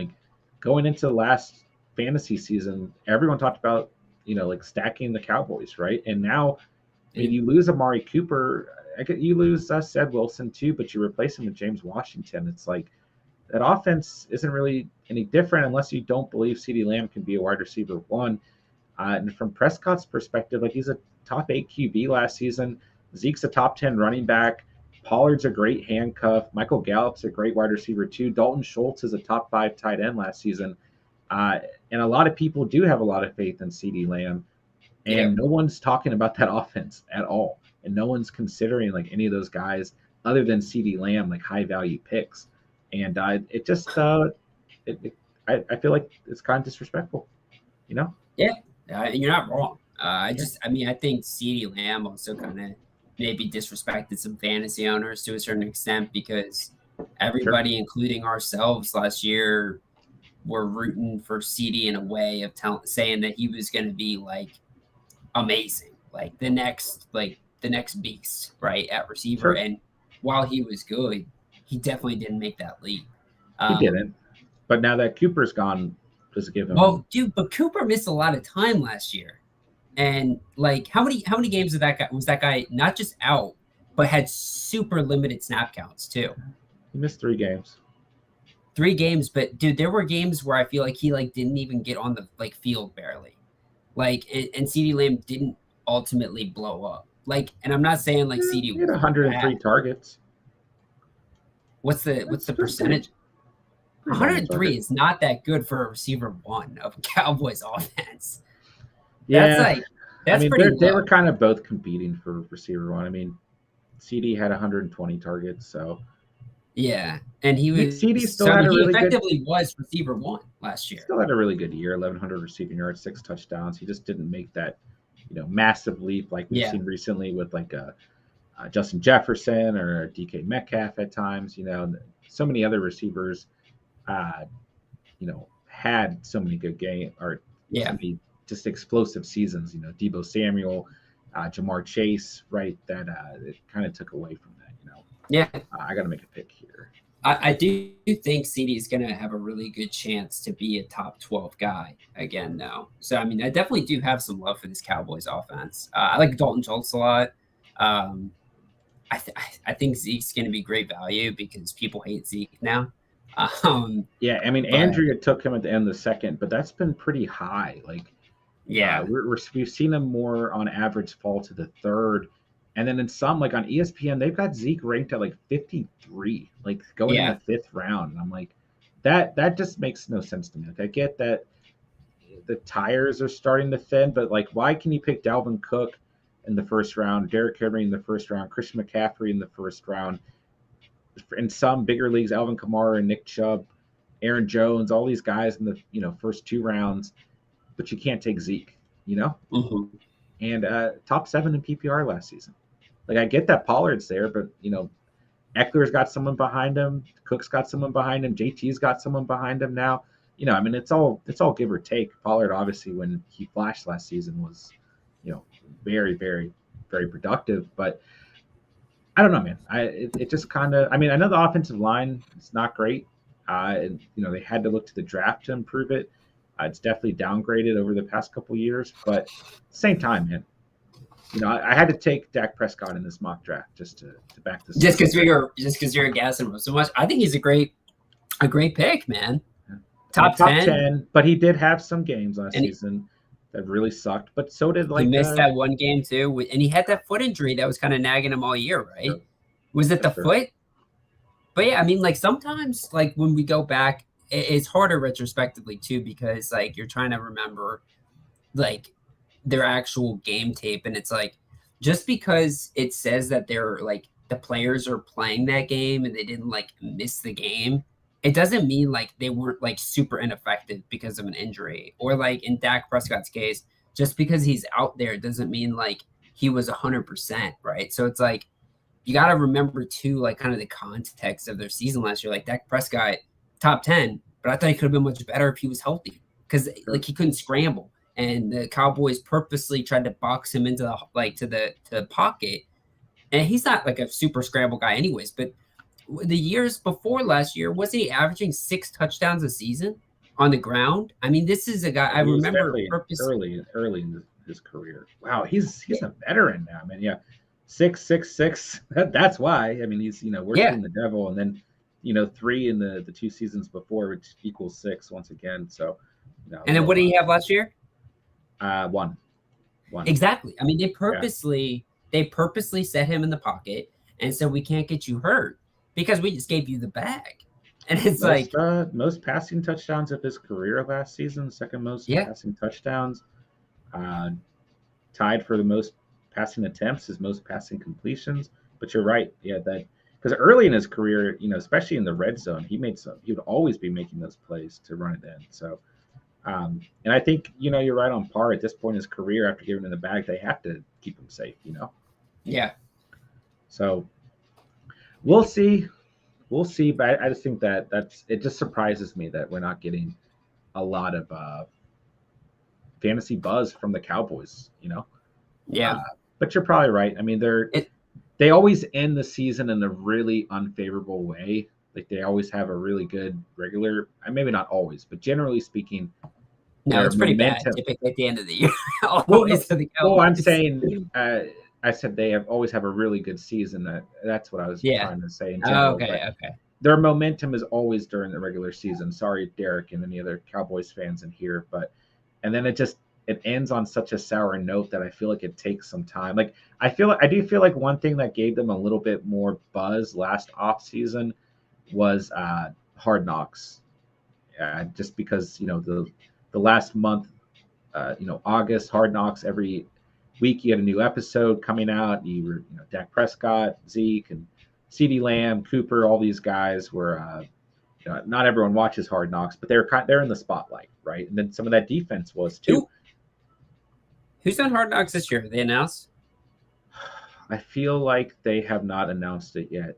going into last fantasy season, everyone talked about, like stacking the Cowboys, right? And now, I mean, you lose Amari Cooper, you lose Sed Wilson too, but you replace him with James Washington. It's like that offense isn't really any different unless you don't believe CeeDee Lamb can be a wide receiver one. And from Prescott's perspective, like he's a top 8 QB last season. Zeke's a top 10 running back. Pollard's a great handcuff. Michael Gallup's a great wide receiver too. Dalton Schultz is a top 5 tight end last season. And a lot of people do have a lot of faith in CeeDee Lamb. And no one's talking about that offense at all. And no one's considering like any of those guys other than CeeDee Lamb, like high value picks. And it just, I feel like it's kind of disrespectful, Yeah, you're not wrong. I think CeeDee Lamb also kind of maybe disrespected some fantasy owners to a certain extent because everybody, including ourselves last year, were rooting for CeeDee in a way of saying that he was going to be like amazing, like the next beast, right, at receiver. And while he was good, he definitely didn't make that leap. He didn't. But now that Cooper's gone, does it give him? Well, dude, but Cooper missed a lot of time last year. And like how many games of that guy not just out, but had super limited snap counts too? He missed 3 games. 3 games, but dude, there were games where I feel like he like didn't even get on the like field barely. Like and CeeDee Lamb didn't ultimately blow up. Like, and I'm not saying like CeeDee had 103 targets. What's the percentage? 103 is not that good for a receiver one of a Cowboys offense. Yeah, that's pretty low. They were kind of both competing for receiver one. I mean, CD had 120 targets, so yeah, and CD still had a really effectively was receiver one last year. Still had a really good year, 1,100 receiving yards, 6 touchdowns. He just didn't make that, massive leap like we've seen recently with like Justin Jefferson or DK Metcalf at times. So many other receivers, had so many good games or so many just explosive seasons. Deebo Samuel, Jamar Chase, right? That it kind of took away from that. I got to make a pick here. I do think CD is going to have a really good chance to be a top 12 guy again, though. So, I mean, I definitely do have some love for this Cowboys offense. I like Dalton Schultz a lot. I think Zeke's going to be great value because people hate Zeke now. Yeah, I mean, Andrea took him at the end of the second, but that's been pretty high. Like, we've seen him more on average fall to the third. And then in some, like on ESPN, they've got Zeke ranked at like 53, like going in the 5th round. And I'm like, that just makes no sense to me. Like, I get that the tires are starting to thin, but like, why can you pick Dalvin Cook in the 1st round, Derrick Henry in the 1st round, Christian McCaffrey in the 1st round? In some bigger leagues, Alvin Kamara and Nick Chubb, Aaron Jones, all these guys in the first 2 rounds, but you can't take Zeke, Mm-hmm. And top 7 in PPR last season. Like, I get that Pollard's there, but Eckler's got someone behind him, Cook's got someone behind him, JT's got someone behind him now. I mean, it's all give or take. Pollard, obviously, when he flashed last season, was very, very, very productive, but I don't know, man. It just kind of. I mean, I know the offensive line is not great. And, they had to look to the draft to improve it. It's definitely downgraded over the past couple of years, but at the same time, man, I had to take Dak Prescott in this mock draft just to back this. Just because you're gassing him so much, I think he's a great pick, man. Top 10, but he did have some games last season that really sucked. But so did he missed that one game too, and he had that foot injury that was kind of nagging him all year, right? Sure. Was it the foot? But yeah, I mean, like sometimes, like when we go back, it's harder retrospectively too because like you're trying to remember, like their actual game tape, and it's like just because it says that they're like the players are playing that game and they didn't like miss the game, it doesn't mean like they weren't like super ineffective because of an injury. Or like in Dak Prescott's case, just because he's out there doesn't mean like he was 100%, right? So it's like you got to remember too, like kind of the context of their season last year. Like Dak Prescott, top 10, but I thought he could have been much better if he was healthy because like he couldn't scramble. And the Cowboys purposely tried to box him into the pocket. And he's not like a super scramble guy anyways, but the years before last year, wasn't he averaging 6 touchdowns a season? on the ground. I mean, this is a guy I He was remember definitely purpose. early in his career. Wow, he's a veteran now. I mean, yeah, 6'6". That's why. I mean, he's worse Yeah, than the devil, and then 3 in the 2 seasons before, which equals 6 once again. So, and then what did he have last year? one. Exactly. I mean, Yeah. they purposely set him in the pocket and said we can't get you hurt because we just gave you the bag. And it's like, Most passing touchdowns of his career last season, second most yeah, passing touchdowns, uh, tied for the most passing attempts, his most passing completions. But you're right, yeah, that because early in his career, especially in the red zone, he would always be making those plays to run it in. So, and I think you're right on par at this point in his career. After giving him the bag, they have to keep him safe. yeah, So we'll see. We'll see, but I just think it just surprises me that we're not getting a lot of fantasy buzz from the Cowboys. yeah. Uh, but you're probably right. I mean, It, they always end the season in a really unfavorable way. Like they always have a really good regular, maybe not always, but generally speaking, no, their it's pretty bad. momentum. Typically at the end of the year, Well, no, always for the I'm Cowboys. saying, I said they always have a really good season. That's what I was Yeah. trying to say in Oh, general. okay. But Okay. their momentum is always during the regular season. Sorry, Derek, and any other Cowboys fans in here, but and then it ends on such a sour note that I feel like it takes some time. Like I do feel like one thing that gave them a little bit more buzz last off season was Hard Knocks. Just because the last month, August Hard Knocks, every week you had a new episode coming out. You were Dak Prescott, Zeke, and CeeDee Lamb, Cooper. All these guys were. Not everyone watches Hard Knocks, but they're in the spotlight, right? And then some of that defense was too. Who who's on Hard Knocks this year? They announced. I feel like they have not announced it yet.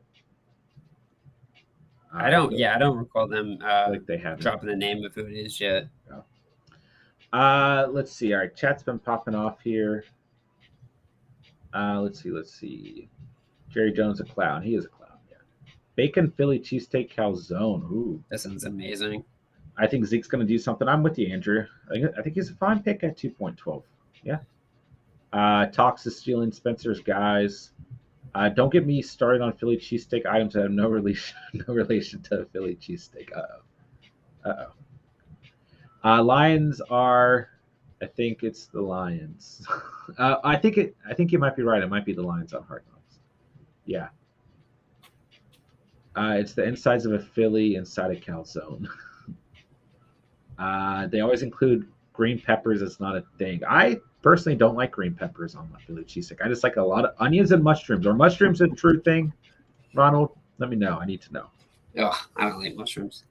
I I don't. feel Yeah, I don't recall them like they haven't. dropping the name of who it is yet. Yeah. Let's see. All right, chat's been popping off here. Let's see. Jerry Jones a clown. He is a clown. Yeah. Bacon Philly cheesesteak calzone. Ooh. That sounds amazing. I think Zeke's going to do something. I'm with you, Andrew. I think he's a fine pick at 2.12. Yeah. Talks is stealing Spencer's guys. Don't get me started on Philly cheesesteak items that have no relation no relation to Philly cheesesteak. Lions are. I think it's the Lions. I think you might be right. It might be the Lions on Hard Knocks. Yeah. It's the insides of a Philly inside a calzone. They always include green peppers. It's not a thing. I personally don't like green peppers on my Philly cheesesteak. I just like a lot of onions and mushrooms. Are mushrooms a true thing, Ronald? Let me know. I need to know. Oh, I don't like mushrooms.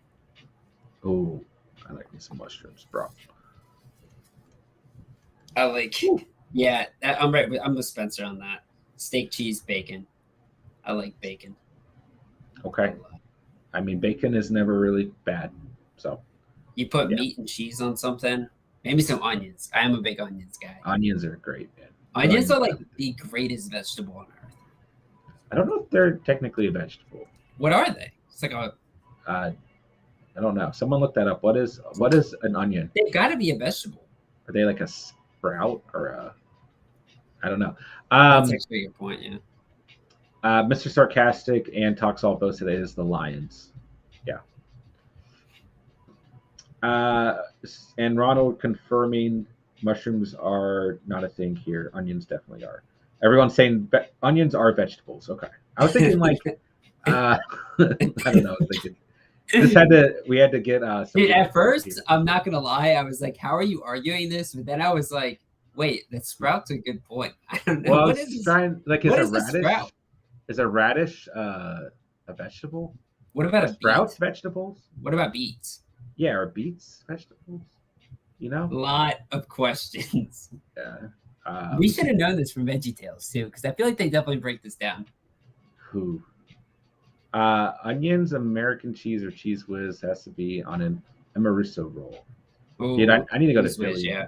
Oh, I like me some mushrooms, bro. I like. Yeah, I'm right. I'm with Spencer on that. Steak, cheese, bacon. I like bacon. Okay. I mean, bacon is never really bad. So you put yeah. meat and cheese on something. Maybe some onions. I am a big onions guy. Onions are great, man. Onions are like the greatest vegetable on earth. I don't know if they're technically a vegetable. What are they? It's like a. I don't know. Someone look that up. What is an onion? They've got to be a vegetable. Are they like a sprout or a? I don't know. That's actually a good point. Yeah. Mr. Sarcastic and Talks All both today is the Lions. Yeah. And Ronald confirming mushrooms are not a thing here. Onions definitely are. Everyone's saying onions are vegetables. Okay. I was thinking like, I don't know. I was thinking we had to get. Dude, at first, here. I'm not gonna lie. I was like, "How are you arguing this?" But then I was like, "Wait, that sprout's a good point." I don't know. Well, what is trying like is a radish? Sprout? Is a radish a vegetable? What about sprouts? Vegetables? What about beets? Yeah, are beets vegetables? A lot of questions. Yeah. We should have known this from VeggieTales too, because I feel like they definitely break this down. Who? Onions, American cheese, or Cheese Whiz has to be on an Amaruso roll. Ooh, dude, I need to go to Philly. Whiz, yeah.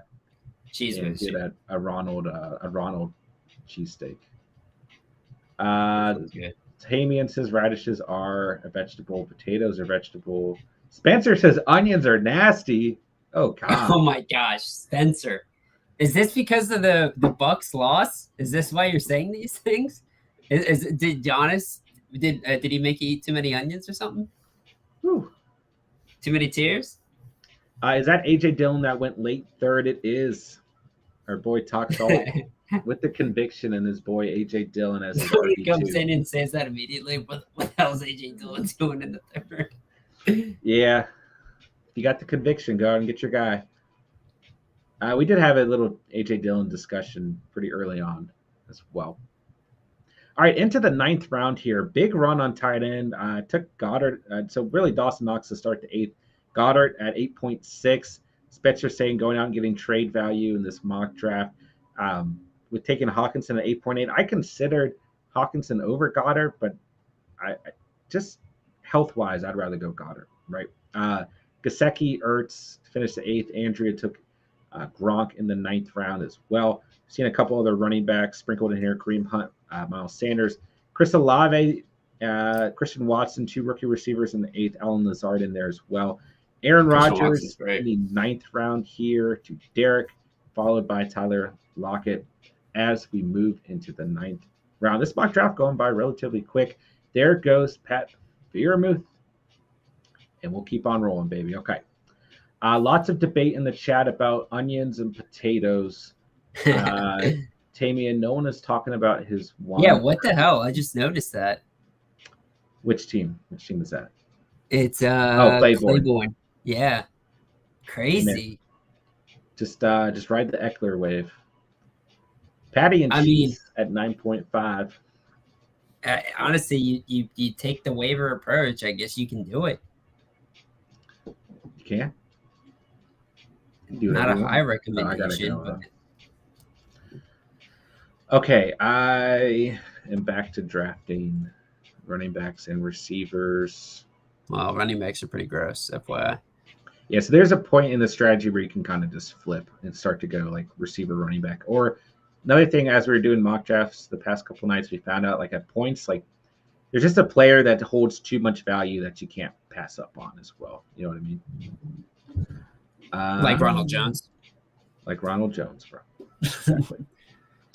Cheese Whiz. Get a Ronald cheesesteak. Hamian says radishes are a vegetable. Potatoes are vegetable. Spencer says onions are nasty. Oh God. Oh my gosh, Spencer. Is this because of the Bucks loss? Is this why you're saying these things? Did Giannis did he make you eat too many onions or something? Whew. Too many tears? Is that AJ Dillon that went late third? It is. Our boy talks all with the conviction, and his boy AJ Dillon as his Somebody comes RB2. in and says that immediately. What the hell is AJ Dillon doing in the third? Yeah, if you got the conviction, go out and get your guy. We did have a little AJ Dillon discussion pretty early on as well. All right, into the 9th round here. Big run on tight end. Took Goddard. So really Dawson Knox to start the 8th. Goddard at 8.6. Spencer saying going out and getting trade value in this mock draft. With taking Hawkinson at 8.8. I considered Hawkinson over Goddard, but I just health-wise, I'd rather go Goddard, right? Gesicki, Ertz finished the 8th. Andrea took Gronk in the 9th round as well. Seen a couple other running backs sprinkled in here: Kareem Hunt, Miles Sanders, Chris Olave, Christian Watson, 2 rookie receivers in the 8th. Alan Lazard in there as well. Aaron Rodgers in the 9th round here to Derek, followed by Tyler Lockett as we move into the 9th round. This mock draft going by relatively quick. There goes Pat Freiermuth, and we'll keep on rolling, baby. Okay. Lots of debate in the chat about onions and potatoes. Tamian, no one is talking about his one. Yeah, what the hell? I just noticed that. Which team? Which team is that? It's Claiborne. Yeah. Crazy. Just ride the Eckler wave. Patty and cheese at 9.5. Honestly, you take the waiver approach. I guess you can do it. You can? Not a high recommendation. But... Okay, I am back to drafting running backs and receivers. Well, running backs are pretty gross, FYI. Yeah, so there's a point in the strategy where you can kind of just flip and start to go like receiver, running back. Or another thing, as we were doing mock drafts the past couple nights, we found out like at points, like there's just a player that holds too much value that you can't pass up on as well. You know what I mean? Like Ronald Jones. Like Ronald Jones, bro. Exactly.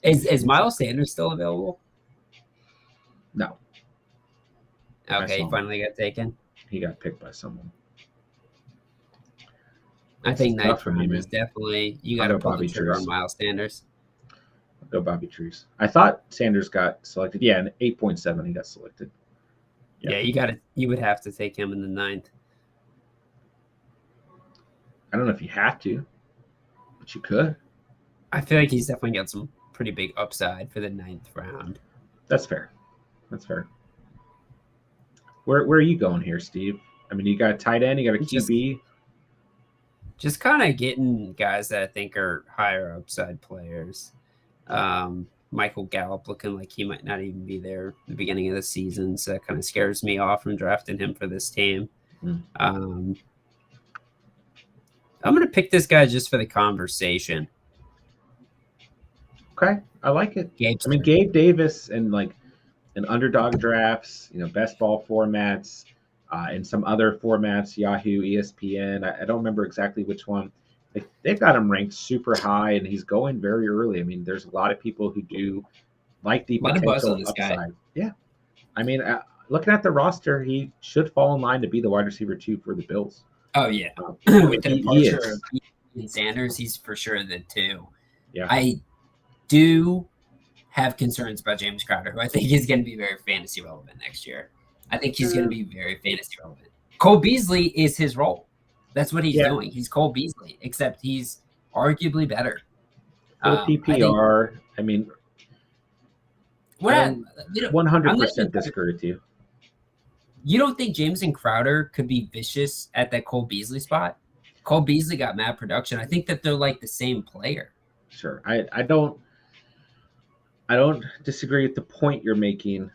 Is Miles Sanders still available? No. Okay, he finally got taken. He got picked by someone. I think ninth round is definitely you got to pull the trigger on Miles Sanders. I'll go Bobby Trees. I thought Sanders got selected. Yeah, in 8.7 he got selected. Yeah, you would have to take him in the 9th. I don't know if you have to, but you could. I feel like he's definitely got some pretty big upside for the 9th round. That's fair. That's fair. Where are you going here, Steve? I mean, you got a tight end, you got a QB. Just kind of getting guys that I think are higher upside players. Michael Gallup looking like he might not even be there at the beginning of the season, so that kind of scares me off from drafting him for this team. I'm going to pick this guy just for the conversation. Okay, I like it. Gabe Davis and like in underdog drafts, best ball formats, and some other formats, Yahoo, ESPN. I don't remember exactly which one. They've got him ranked super high, and he's going very early. I mean, there's a lot of people who do like the potential upside. Guy. Yeah, I mean, looking at the roster, he should fall in line to be the wide receiver 2 for the Bills. Oh yeah, with the departure of Sanders, he's for sure the 2. Yeah, I do have concerns about James Crowder, who I think is going to be very fantasy relevant next year. I think he's going to be very fantasy relevant. Cole Beasley is his role. That's what he's doing. He's Cole Beasley, except he's arguably better. PPR, I mean, 100% disagree with you. You don't think James and Crowder could be vicious at that Cole Beasley spot? Cole Beasley got mad production. I think that they're like the same player. Sure. I don't disagree with the point you're making.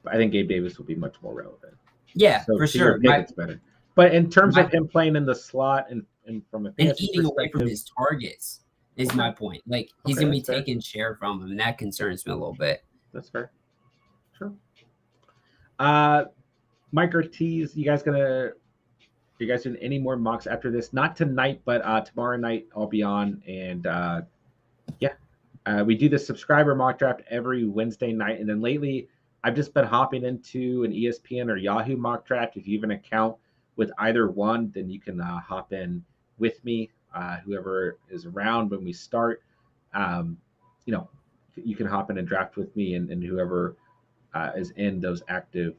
But I think Gabe Davis will be much more relevant. Yeah, so for sure. It's better. But in terms of him playing in the slot and from a and eating away from his targets is my point. Like he's going to be taking share from him, and that concerns me a little bit. That's fair. Sure. Micro T's, you guys doing any more mocks after this? Not tonight, but tomorrow night I'll be on, and yeah, we do the subscriber mock draft every Wednesday night, and then lately I've just been hopping into an ESPN or Yahoo mock draft. If you have an account with either one, then you can hop in with me. Whoever is around when we start, um, you know, you can hop in and draft with me, and whoever is in those active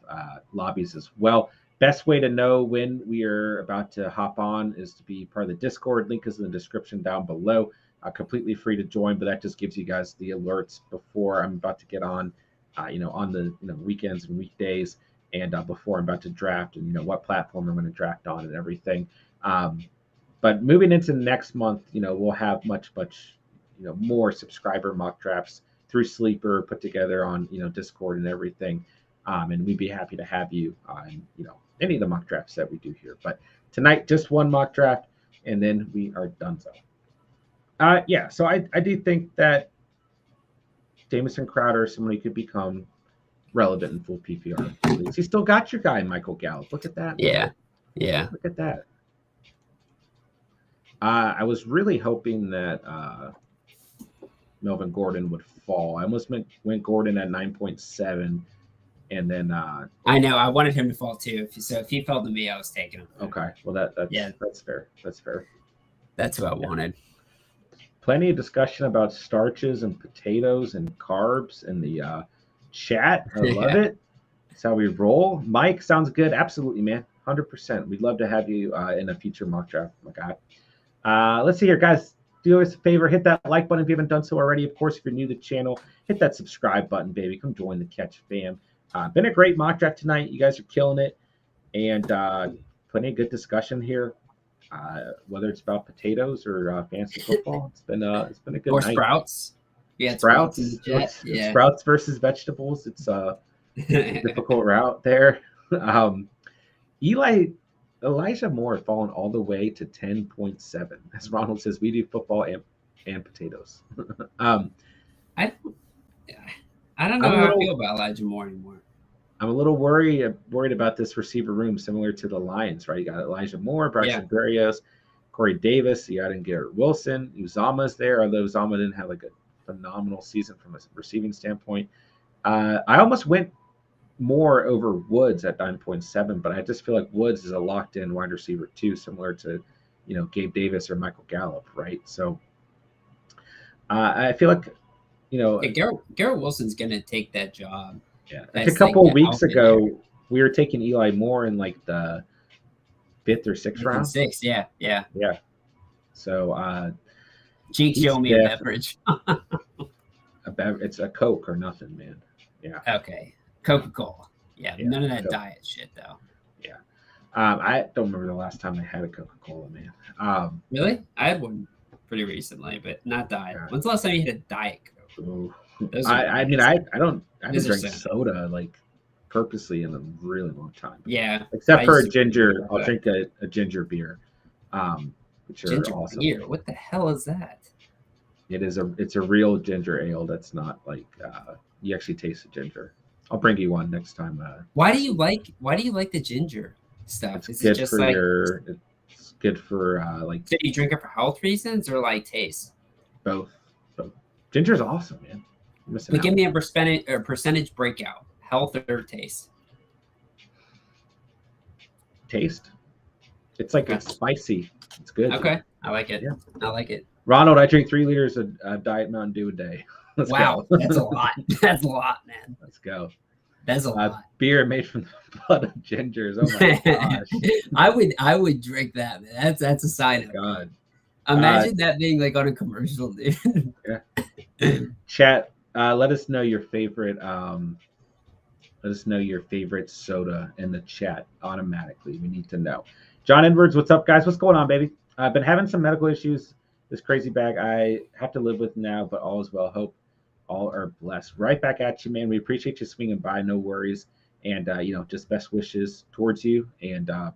lobbies as well. Best way to know when we are about to hop on is to be part of the Discord. Link is in the description down below. Completely free to join, but that just gives you guys the alerts before I'm about to get on, on the weekends and weekdays, and before I'm about to draft, and what platform I'm going to draft on and everything. But moving into next month, we'll have much more subscriber mock drafts through Sleeper put together on Discord and everything, and we'd be happy to have you on any of the mock drafts that we do here. But tonight, just one mock draft, and then we are done. Yeah, so I do think that Jamison Crowder is someone who could become relevant in full PPR. You still got your guy, Michael Gallup. Look at that. Yeah. Look at that. I was really hoping that Melvin Gordon would fall. I almost went Gordon at 9.7, and then I know I wanted him to fall too. So if he fell to me, I was taking him. Okay, well that's fair. That's fair. That's what I wanted. Plenty of discussion about starches and potatoes and carbs in the chat. I love it. That's how we roll. Mike, sounds good. Absolutely, man. 100%. We'd love to have you in a future mock draft. My God. Let's see here, guys. Do us a favor. Hit that like button if you haven't done so already. Of course, if you're new to the channel, hit that subscribe button, baby. Come join the Catch fam. Been a great mock draft tonight. You guys are killing it. And plenty of good discussion here. Whether it's about potatoes or fantasy football, it's been a good or night. Sprouts. Yeah, Sprouts. Sprouts versus vegetables. It's a difficult route there. Elijah Moore fallen all the way to 10.7. As Ronald says, we do football and potatoes. I don't know how I feel about Elijah Moore anymore. I'm a little worried about this receiver room, similar to the Lions, right? You got Elijah Moore, Braxton Berrios, Corey Davis. You got in Garrett Wilson. Uzama's there, although Uzama didn't have like a phenomenal season from a receiving standpoint. I almost went more over Woods at 9.7, but I just feel like Woods is a locked-in wide receiver too, similar to Gabe Davis or Michael Gallup, right? So I feel like Garrett Wilson's gonna take that job. Yeah, like a couple of weeks ago, we were taking Eli Moore in like the 5th or 6th round. 6th, yeah. So, Cheeks show me a beverage. It's a Coke or nothing, man. Yeah. Okay. Coca-Cola. Yeah. None of that diet shit, though. Yeah. I don't remember the last time I had a Coca-Cola, man. Really? I had one pretty recently, but not diet. When's the last time you had a Diet Coke? Ooh. I haven't drank soda like purposely in a really long time. Yeah. Except for a ginger. I'll drink a ginger beer. Which ginger are awesome. Beer? What the hell is that? It's a real ginger ale that's not like you actually taste the ginger. I'll bring you one next time. Why do you like the ginger stuff? It's good for like. Do you drink it for health reasons or like taste? Both. Ginger's awesome, man. But give me a percentage breakout: health or taste? Taste. It's like it's spicy. It's good. Okay, I like it. Yeah. I like it. Ronald, I drink 3 liters of Diet Mountain Dew a day. Wow, that's a lot. That's a lot, man. Let's go. That's a lot. Beer made from the blood of gingers. Oh my gosh. I would drink that, man. That's a sign of God. Imagine that being like on a commercial, dude. Yeah. Chat. Let us know your favorite. Soda in the chat automatically. We need to know. John Edwards, what's up, guys? What's going on, baby? I've been having some medical issues. This crazy bag I have to live with now, but all is well. Hope all are blessed. Right back at you, man. We appreciate you swinging by. No worries, and just best wishes towards you, and I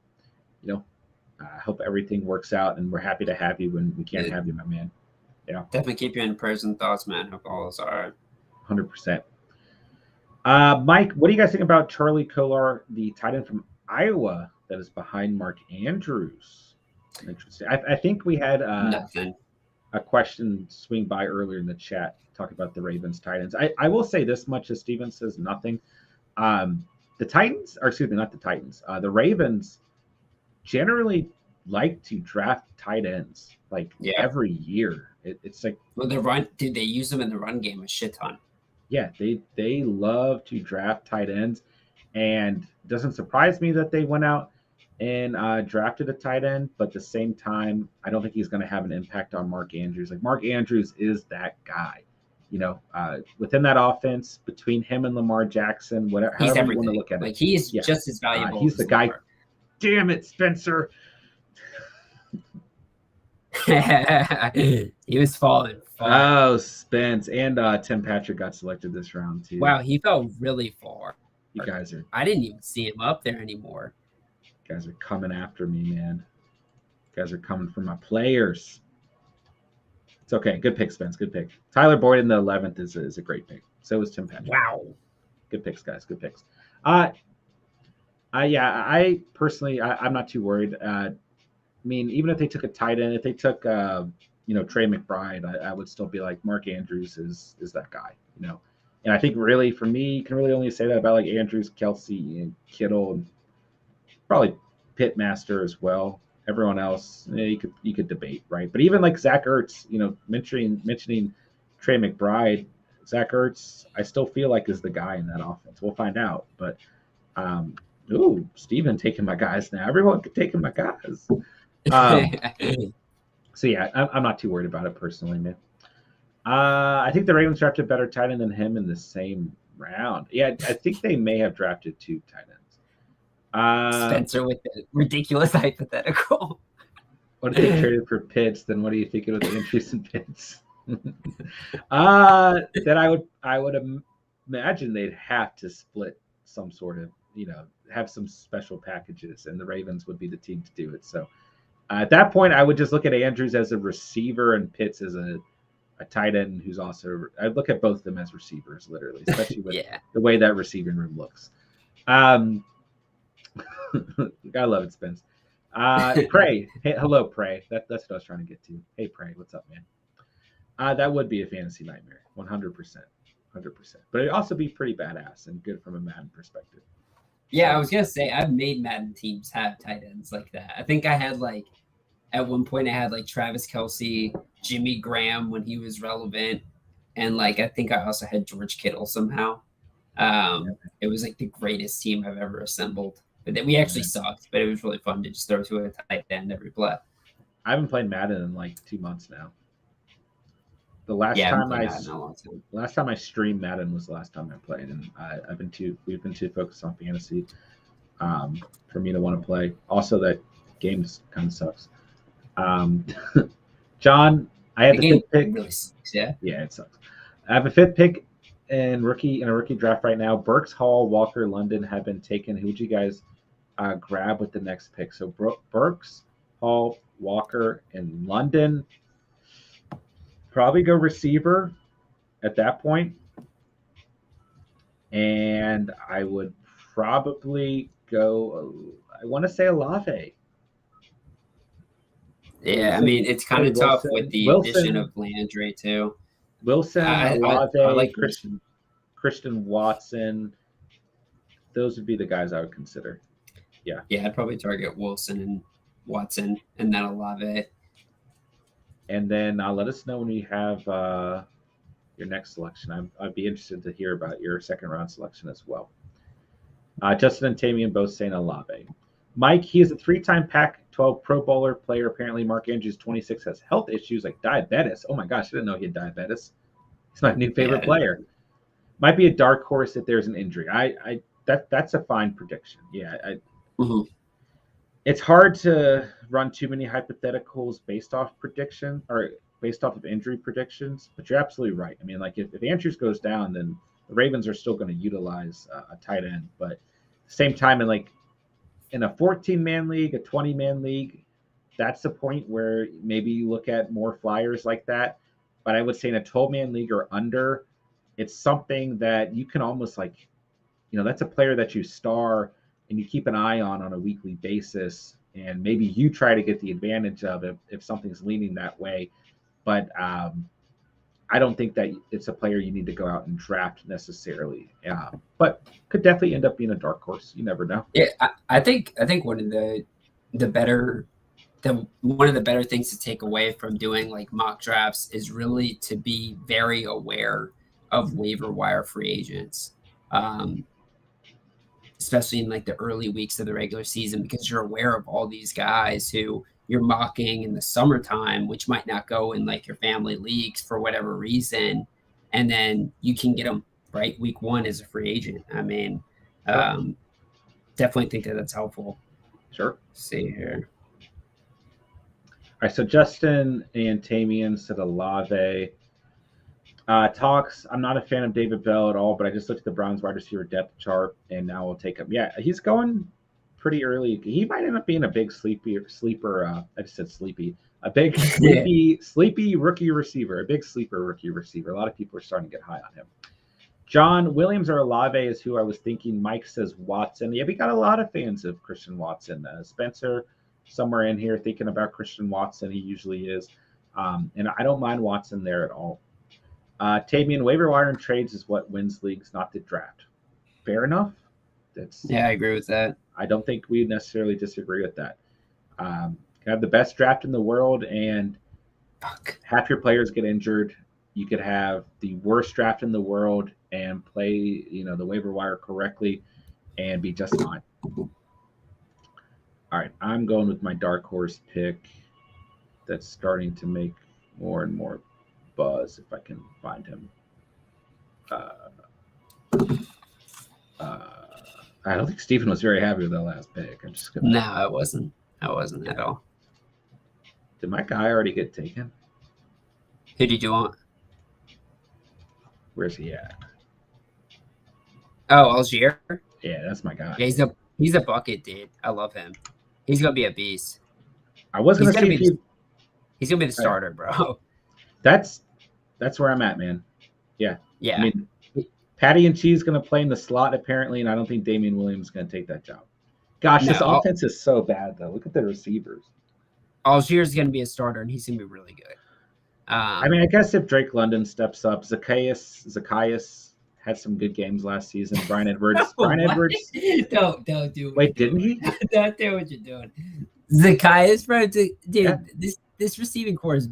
hope everything works out. And we're happy to have you when we can't have you, my man. Definitely keep you in prayers and thoughts, man. Hope all is all right. 100%. Mike, what do you guys think about Charlie Kolar, the tight end from Iowa that is behind Mark Andrews? Interesting. I think we had Nothing. a question swing by earlier in the chat talking about the Ravens tight ends. I will say this much as Steven says nothing. The Titans, or excuse me, not the Titans. The Ravens generally like to draft tight ends like every year. It's like Did they use them in the run game a shit ton? Yeah, they love to draft tight ends, and it doesn't surprise me that they went out and drafted a tight end. But at the same time, I don't think he's going to have an impact on Mark Andrews. Like Mark Andrews is that guy, within that offense between him and Lamar Jackson, whatever, he's however everything. you want to look at it. Like he's just as valuable. He's the guy. Damn it, Spencer. He was falling. Oh, Spence and Tim Patrick got selected this round too. Wow, he fell really far. You guys are. I didn't even see him up there anymore. You guys are coming after me, man. You guys are coming for my players. It's okay. Good pick, Spence. Good pick. Tyler Boyd in the 11th is a great pick. So is Tim Patrick. Wow. Good picks, guys. Good picks. I personally, I'm not too worried. I mean, even if they took a tight end, if they took, Trey McBride, I would still be like Mark Andrews is that guy, And I think really for me, you can really only say that about like Andrews, Kelsey, and Kittle, and probably Pitmaster as well. Everyone else, you could debate, right? But even like Zach Ertz, mentioning Trey McBride, Zach Ertz, I still feel like is the guy in that offense. We'll find out, but Steven taking my guys now. Everyone could take my guys. So yeah, I'm not too worried about it personally, man. I think the Ravens drafted a better tight end than him in the same round. Yeah, I think they may have drafted 2 tight ends. Spencer with the ridiculous hypothetical. What if they traded for Pitts? Then what do you think it was Andrews and Pitts? Then I would imagine they'd have to split some sort of, have some special packages, and the Ravens would be the team to do it. So at that point, I would just look at Andrews as a receiver and Pitts as a tight end who's also. I'd look at both of them as receivers, literally, especially with the way that receiving room looks. I love it, Spence. Prey, hey, hello, Prey. That's what I was trying to get to. Hey, Prey, what's up, man? That would be a fantasy nightmare, 100%, 100%. But it'd also be pretty badass and good from a Madden perspective. Yeah, I was gonna say I've made Madden teams have tight ends like that. I think I had at one point I had Travis Kelce, Jimmy Graham when he was relevant, and I think I also had George Kittle somehow. It was the greatest team I've ever assembled. But then we actually sucked, but it was really fun to just throw to a tight end every play. I haven't played Madden in 2 months now. The last time I streamed Madden was the last time I played, and we've been too focused on fantasy for me to want to play. Also, that game kind of sucks. John, I have the 5th pick. Really sucks, yeah, it sucks. I have a 5th pick in a rookie draft right now. Burks, Hall, Walker, London have been taken. Who would you guys grab with the next pick? So Burks, Hall, Walker, and London. Probably go receiver at that point. And I would probably go, I want to say Olave. Yeah, I mean, it's kind of tough with the addition of Landry, too. Wilson, Olave, I like Christian Watson. Those would be the guys I would consider. Yeah. Yeah, I'd probably target Wilson and Watson and then Olave. And then let us know when you have your next selection. I'd be interested to hear about your 2nd round selection as well. Justin and Tamian both saying Olave. Mike, he is a 3-time Pac-12 Pro Bowler player. Apparently, Mark Andrews, 26, has health issues like diabetes. Oh my gosh, I didn't know he had diabetes. He's my new favorite player. Might be a dark horse if there's an injury. That's a fine prediction. Yeah, It's hard to run too many hypotheticals based off prediction or based off of injury predictions, but you're absolutely right. I mean, if Andrews goes down, then the Ravens are still going to utilize a tight end. But at the same time, in a 14-man league, a 20-man league, that's the point where maybe you look at more flyers like that. But I would say in a 12-man league or under, it's something that you can almost that's a player that you star and you keep an eye on a weekly basis, and maybe you try to get the advantage of it if something's leaning that way. But I don't think that it's a player you need to go out and draft necessarily. But could definitely end up being a dark horse. You never know. Yeah, I think one of the better one of the better things to take away from doing like mock drafts is really to be very aware of waiver wire free agents, um, especially in like the early weeks of the regular season, because you're aware of all these guys who you're mocking in the summertime, which might not go in like your family leagues for whatever reason, and then you can get them right week one as a free agent. I mean, Sure. definitely think that that's helpful. Sure. Let's see here. All right, so Justin and Tamian said Olave. Talks, I'm not a fan of David Bell at all, but I just looked at the Browns wide receiver depth chart, and now I'll take him. Yeah, he's going pretty early. He might end up being a big sleeper. I just said sleepy. A big sleepy rookie receiver. A big sleeper rookie receiver. A lot of people are starting to get high on him. John, Williams or Olave is who I was thinking. Mike says Watson. Yeah, we got a lot of fans of Christian Watson. Spencer, somewhere in here, thinking about Christian Watson. He usually is. And I don't mind Watson there at all. Tamian, waiver wire and trades is what wins leagues, not the draft. Fair enough. Yeah, I agree with that. I don't think we necessarily disagree with that. You have the best draft in the world, and half your players get injured. You could have the worst draft in the world and play, the waiver wire correctly and be just fine. All right, I'm going with my dark horse pick that's starting to make more and more buzz if I can find him. I don't think Stephen was very happy with that last pick. I'm just gonna. No, I wasn't. I wasn't at all. Did my guy already get taken? Who did you want? Where's he at? Oh, Algier. Yeah, that's my guy. Yeah, he's a bucket, dude. I love him. He's gonna be a beast. I was gonna say he's gonna be the starter, bro. That's where I'm at, man. Yeah. Yeah. I mean, Patty and Cheese going to play in the slot apparently, and I don't think Damian Williams is going to take that job. Gosh, this offense is so bad though. Look at the receivers. Algier's going to be a starter, and he's going to be really good. I mean, I guess if Drake London steps up, Zacchaeus had some good games last season. Brian Edwards. Edwards. Don't do. Wait, didn't he? Don't do what you're doing. Zacchaeus, bro. Dude, yeah. This receiving core is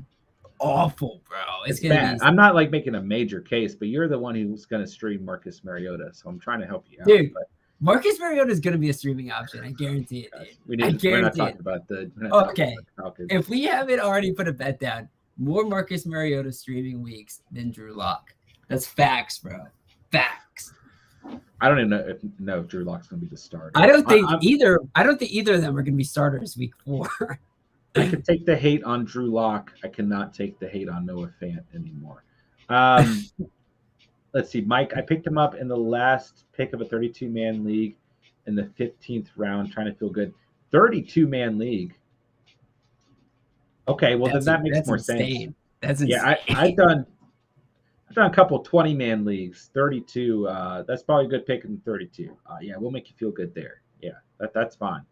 awful, bro. It's bad. I'm not like making a major case, but you're the one who's going to stream Marcus Mariota, so I'm trying to help you out. Dude, Marcus Mariota is going to be a streaming option. I guarantee it, dude. We're not talking about the. Okay, if we haven't already put a bet down, more Marcus Mariota streaming weeks than Drew Lock. That's facts, bro. Facts. I don't even know if Drew Lock's going to be the starter. I don't think either. I don't think either of them are going to be starters week 4. I can take the hate on Drew Lock. I cannot take the hate on Noah Fant anymore. Let's see, Mike. I picked him up in the last pick of a 32-man league in the 15th round, trying to feel good. 32-man league. Okay, well then that makes more sense. That's insane. Yeah, I've done a couple 20-man leagues. 32. That's probably a good pick in 32. Yeah, we'll make you feel good there. Yeah, that's fine.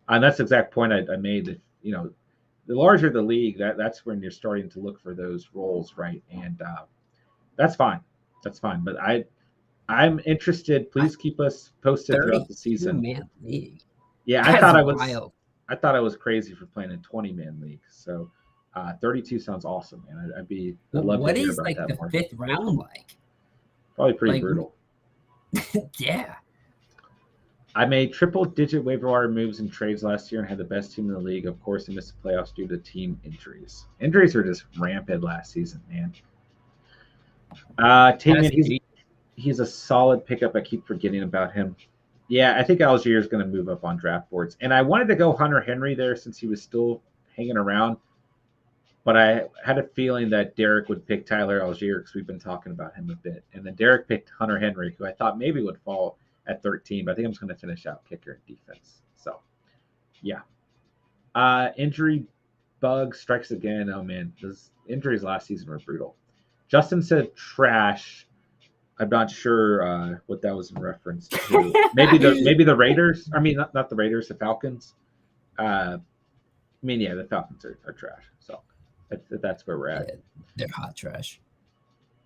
And that's the exact point I made. That the larger the league, that's when you're starting to look for those roles, right? And that's fine. That's fine. But I'm interested. Please keep us posted throughout the season. 32-man league. Yeah, I thought I was crazy for playing a 20-man league. So 32 sounds awesome, man. I'd love to hear about that. What is like the 5th round like? Probably pretty brutal. Yeah. I made triple-digit waiver wire moves and trades last year and had the best team in the league. Of course, I missed the playoffs due to team injuries. Injuries are just rampant last season, man. Tamian, he's a solid pickup. I keep forgetting about him. Yeah, I think Algier is going to move up on draft boards. And I wanted to go Hunter Henry there since he was still hanging around. But I had a feeling that Derek would pick Tyler Algier because we've been talking about him a bit. And then Derek picked Hunter Henry, who I thought maybe would fall at 13, but I think I'm just going to finish out kicker and defense. So, yeah. Injury bug strikes again. Oh, man. Those injuries last season were brutal. Justin said trash. I'm not sure what that was in reference to. Maybe the Raiders. I mean, not the Raiders, the Falcons. I mean, yeah, the Falcons are trash. So that's where we're at. Yeah, they're hot trash.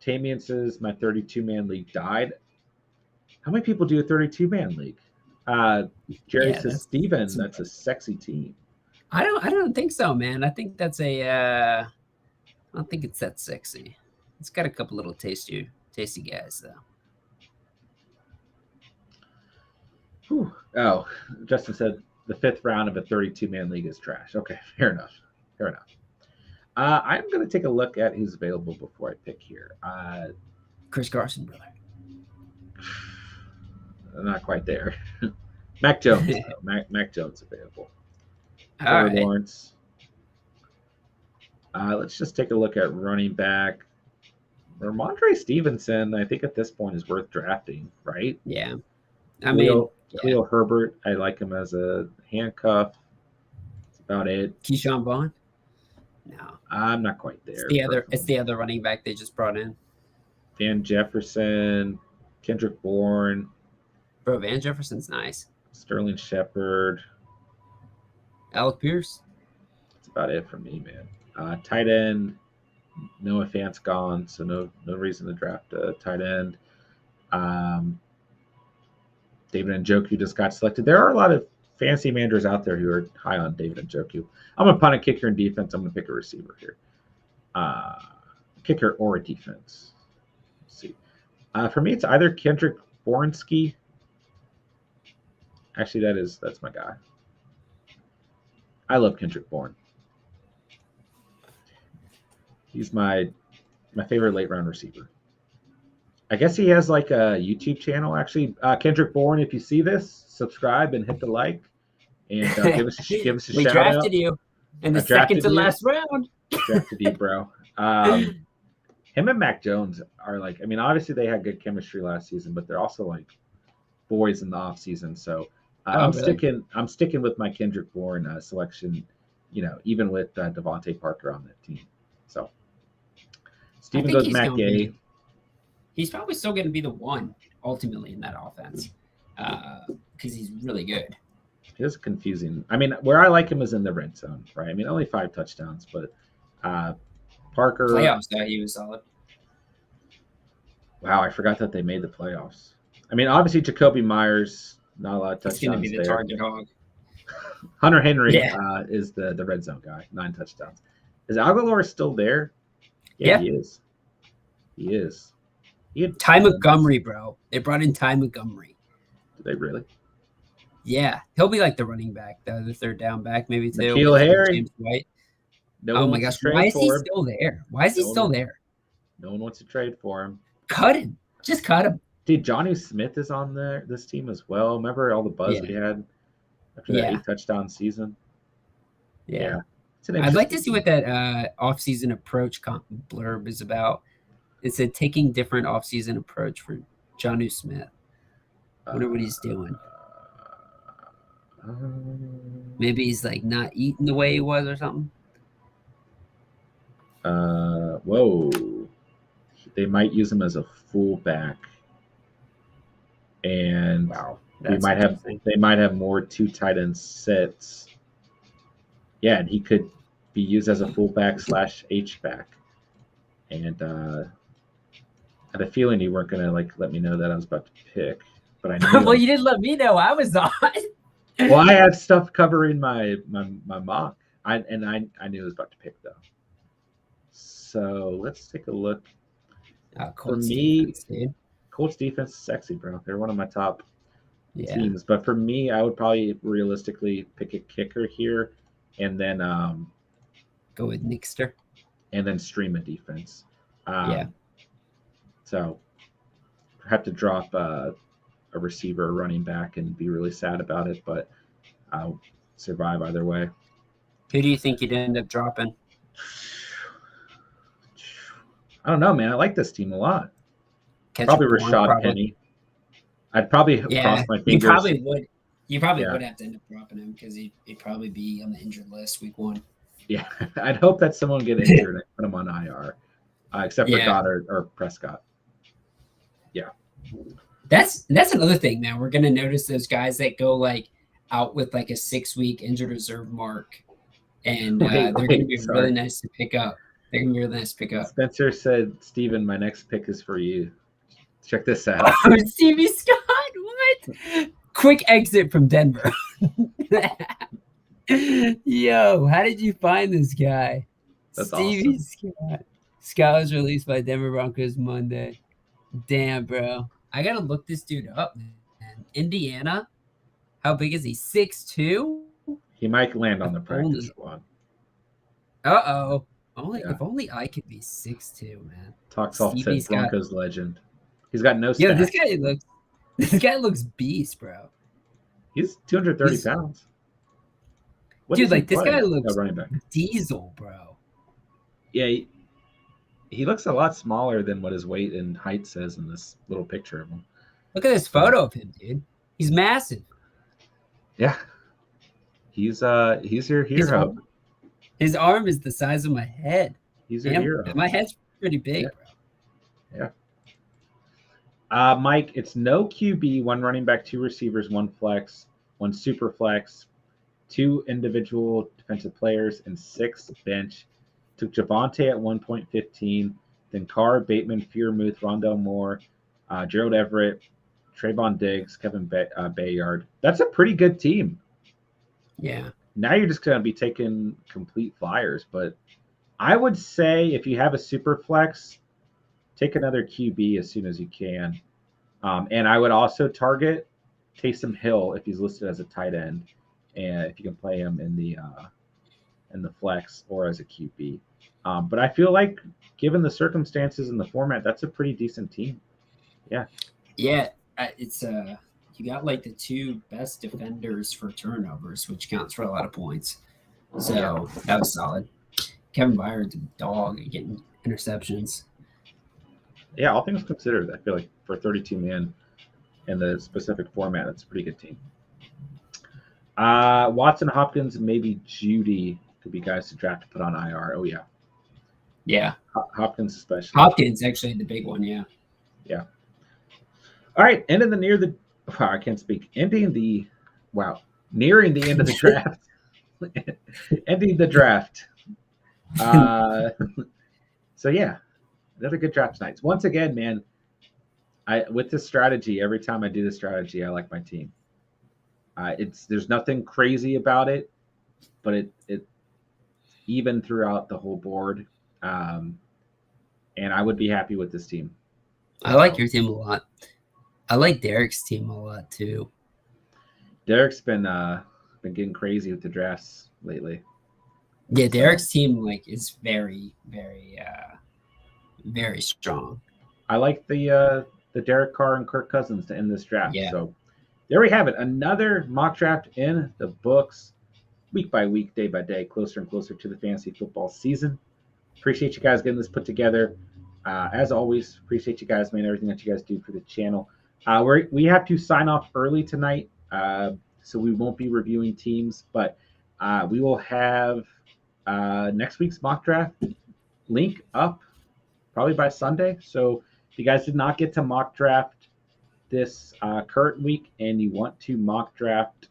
Tamian says my 32-man league died. How many people do a 32-man league? Jerry says Steven, that's a sexy team. I don't think so, man. I think that's I don't think it's that sexy. It's got a couple little tasty guys though. Whew. Oh, Justin said the 5th round of a 32-man league is trash. Okay, fair enough. I'm going to take a look at who's available before I pick here. Chris Carson, brother. Not quite there. Mac Jones. Mac Jones available. All right. Lawrence. Let's just take a look at running back. Ramondre Stevenson, I think at this point is worth drafting, right? Yeah. Khalil Herbert, I like him as a handcuff. That's about it. Keyshawn Vaughn? No. I'm not quite there. It's the other running back they just brought in. Van Jefferson, Kendrick Bourne. Bro, Van Jefferson's nice. Sterling Shepard. Alec Pierce. That's about it for me, man. Tight end. Noah Fant's gone, so no reason to draft a tight end. David Njoku just got selected. There are a lot of fantasy managers out there who are high on David Njoku. I'm a punt and kicker in defense. I'm going to pick a receiver here. Kicker or a defense. Let's see. For me, it's either Kendrick Bourne-ski. Actually, that's my guy. I love Kendrick Bourne. He's my favorite late round receiver. I guess he has like a YouTube channel. Actually, Kendrick Bourne, if you see this, subscribe and hit the like, and give us a shout out. We drafted you in the second to last round. Drafted you, bro. Him and Mac Jones are like. I mean, obviously they had good chemistry last season, but they're also like boys in the off season. So I'm sticking with my Kendrick Bourne selection. You know, even with Devontae Parker on that team. So. Steven goes Matt Gay. He's probably still going to be the one ultimately in that offense because he's really good. It is confusing. I mean, where I like him is in the red zone, right? I mean, only 5 touchdowns, but Parker. Playoffs, though, he was solid. Wow, I forgot that they made the playoffs. I mean, obviously, Jacoby Myers, not a lot of touchdowns. He's going to be the target hog. Hunter Henry is the red zone guy, 9 touchdowns. Is Aguilar still there? Yeah, he is. He is. Ty Montgomery, bro. They brought in Ty Montgomery. Did they really? Yeah. He'll be like the running back, the third down back, maybe too. N'Keal Harry. James White. Oh my gosh. Why is he still there? Why is he still there? No one wants to trade for him. Cut him. Just cut him. Dude, Johnny Smith is on this team as well. Remember all the buzz we had after that 8 touchdown season? Yeah. I'd like to see what that off-season approach blurb is about. It said taking different off-season approach for Jonnu Smith. I wonder what he's doing. Maybe he's like not eating the way he was or something. Whoa. They might use him as a fullback. And they might have more 2 tight end sets. Yeah, and he could be used as a fullback / H-back. And I had a feeling you weren't gonna let me know that I was about to pick, but I knew. Well, you didn't let me know I was on. Well, I had stuff covering my mock. I knew I was about to pick though. So let's take a look. For me, Colts defense is sexy, bro. They're one of my top teams. But for me, I would probably realistically pick a kicker here, and then go with Nixter, and then stream a defense. So I have to drop a receiver, a running back, and be really sad about it, but I'll survive either way. Who do you think you'd end up dropping? I don't know, man. I like this team a lot. Probably Rashad Penny. I'd probably cross my fingers. You probably would. You probably would have to end up dropping him because he'd probably be on the injured list week 1. Yeah, I'd hope that someone get injured and put him on IR, except for Goddard or Prescott. Yeah. That's another thing, man. We're gonna notice those guys that go like out with like a 6-week injured reserve mark, and they're gonna be really nice to pick up. They're gonna be really nice to pick up. Spencer said, "Steven, my next pick is for you. Check this out." Oh, Stevie Scott, what? Quick exit from Denver. Yo, how did you find this guy? That's Stevie awesome. Scott. Scott was released by Denver Broncos Monday. Damn, bro. I gotta look this dude up, man. Indiana? How big is he? 6'2"? He might land on If the practice only. squad. Uh-oh. Yeah. If only I could be 6'2", man. Talks off Stevie said Scott. Broncos legend. He's got no Yo, stats. this guy looks beast, bro. He's 230 pounds. What dude, like this guy looks running back. diesel, bro. Yeah, he looks a lot smaller than what his weight and height says in this little picture of him. Look at this photo of him, dude. He's massive. Yeah. He's your hero. His arm is the size of my head. He's your hero. My head's pretty big, bro. Mike, it's no QB, 1 running back, 2 receivers, 1 flex, 1 super flex, 2 individual defensive players, and 6 bench. Took Javonte at 1.15, then Carr, Bateman, Freiermuth, Rondell Moore, Gerald Everett, Trayvon Diggs, Kevin Bayard. That's a pretty good team. Yeah. Now you're just going to be taking complete flyers, but I would say if you have a super flex, take another QB as soon as you can. And I would also target Taysom Hill if he's listed as a tight end, and if you can play him in the flex or as a QB. But I feel like, given the circumstances and the format, that's a pretty decent team. Yeah. Yeah, it's you got like the 2 best defenders for turnovers, which counts for a lot of points. So that was solid. Kevin Byard's a dog getting interceptions. Yeah, all things considered, I feel like for 32 man in the specific format, that's a pretty good team. Watson, Hopkins, maybe Judy could be guys to draft to put on IR. Oh yeah. Yeah. Hopkins especially. Hopkins actually the big one, yeah. Yeah. All right, nearing the end of the draft. Ending the draft. So yeah, another good draft tonight. Once again, man, with this strategy, every time I do this strategy, I like my team. There's nothing crazy about it, but it even throughout the whole board. And I would be happy with this team. I like your team a lot. I like Derek's team a lot too. Derek's been getting crazy with the drafts lately. Yeah, Derek's team is very, very, very strong. I like the Derek Carr and Kirk Cousins to end this draft. Yeah. So there we have it. Another mock draft in the books, week by week, day by day, closer and closer to the fantasy football season. Appreciate you guys getting this put together. As always, appreciate you guys, man, everything that you guys do for the channel. We have to sign off early tonight, so we won't be reviewing teams, but we will have next week's mock draft link up probably by Sunday. So if you guys did not get to mock draft this current week and you want to mock draft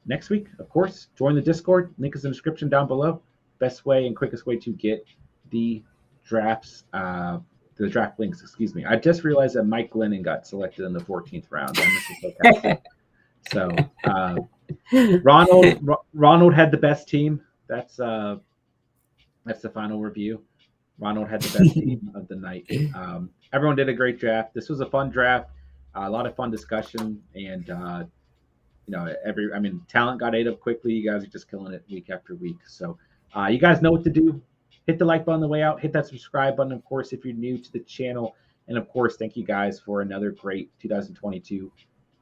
next week, of course, join the Discord. Link is in the description down below. Best way and quickest way to get the drafts, the draft links, excuse me. I just realized that Mike Glennon got selected in the 14th round. So Ronald had the best team. That's the final review. Ronald had the best team of the night. Everyone did a great draft. This was a fun draft, a lot of fun discussion, and talent got ate up quickly. You guys are just killing it week after week. So you guys know what to do. Hit the like button on the way out. Hit that subscribe button, of course, if you're new to the channel. And, of course, thank you guys for another great 2022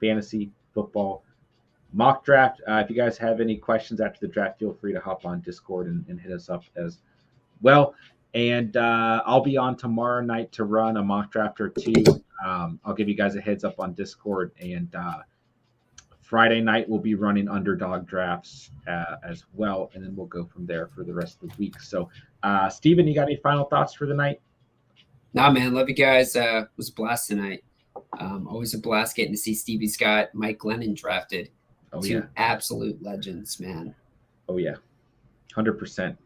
fantasy football mock draft. If you guys have any questions after the draft, feel free to hop on Discord and hit us up as well. And I'll be on tomorrow night to run a mock draft or two. I'll give you guys a heads up on Discord. And Friday night, we'll be running Underdog drafts as well, and then we'll go from there for the rest of the week. So, Steven, you got any final thoughts for the night? Nah, man. Love you guys. It was a blast tonight. Always a blast getting to see Stevie Scott, Mike Glennon drafted. Oh, Two yeah. absolute legends, man. Oh, yeah. 100%.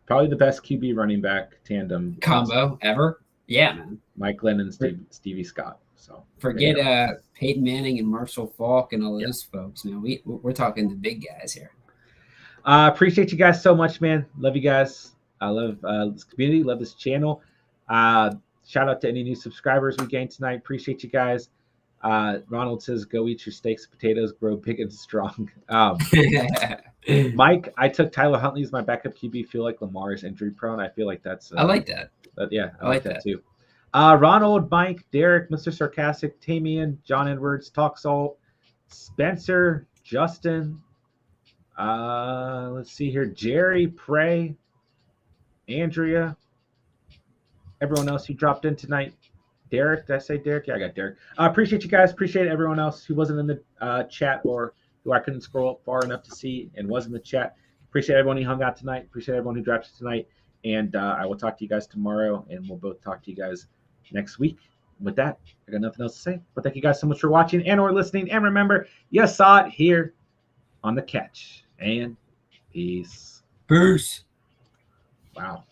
Probably the best QB running back tandem combo ever. Yeah, man. Mike Glennon and Stevie Scott. So forget Peyton Manning and Marshall Faulk and all those folks, man. We're talking the big guys here. Appreciate you guys so much, man. Love you guys. I love this community. Love this channel. Shout out to any new subscribers we gained tonight. Appreciate you guys. Ronald says, "Go eat your steaks, potatoes, grow big and strong." Mike, I took Tyler Huntley as my backup QB. Feel like Lamar is injury prone. I feel like that's. I like that. Yeah, I like that too. Ronald, Mike, Derek, Mr. Sarcastic, Tamian, John Edwards, Talk Salt, Spencer, Justin. Let's see here. Jerry, Prey, Andrea, everyone else who dropped in tonight. Derek, did I say Derek? Yeah, I got Derek. Appreciate you guys. Appreciate everyone else who wasn't in the chat or who I couldn't scroll up far enough to see and was in the chat. Appreciate everyone who hung out tonight. Appreciate everyone who dropped in tonight. And I will talk to you guys tomorrow, and we'll both talk to you guys next week. With that, I got nothing else to say. But thank you guys so much for watching and or listening. And remember, you saw it here on The Catch. And peace. Peace. Wow.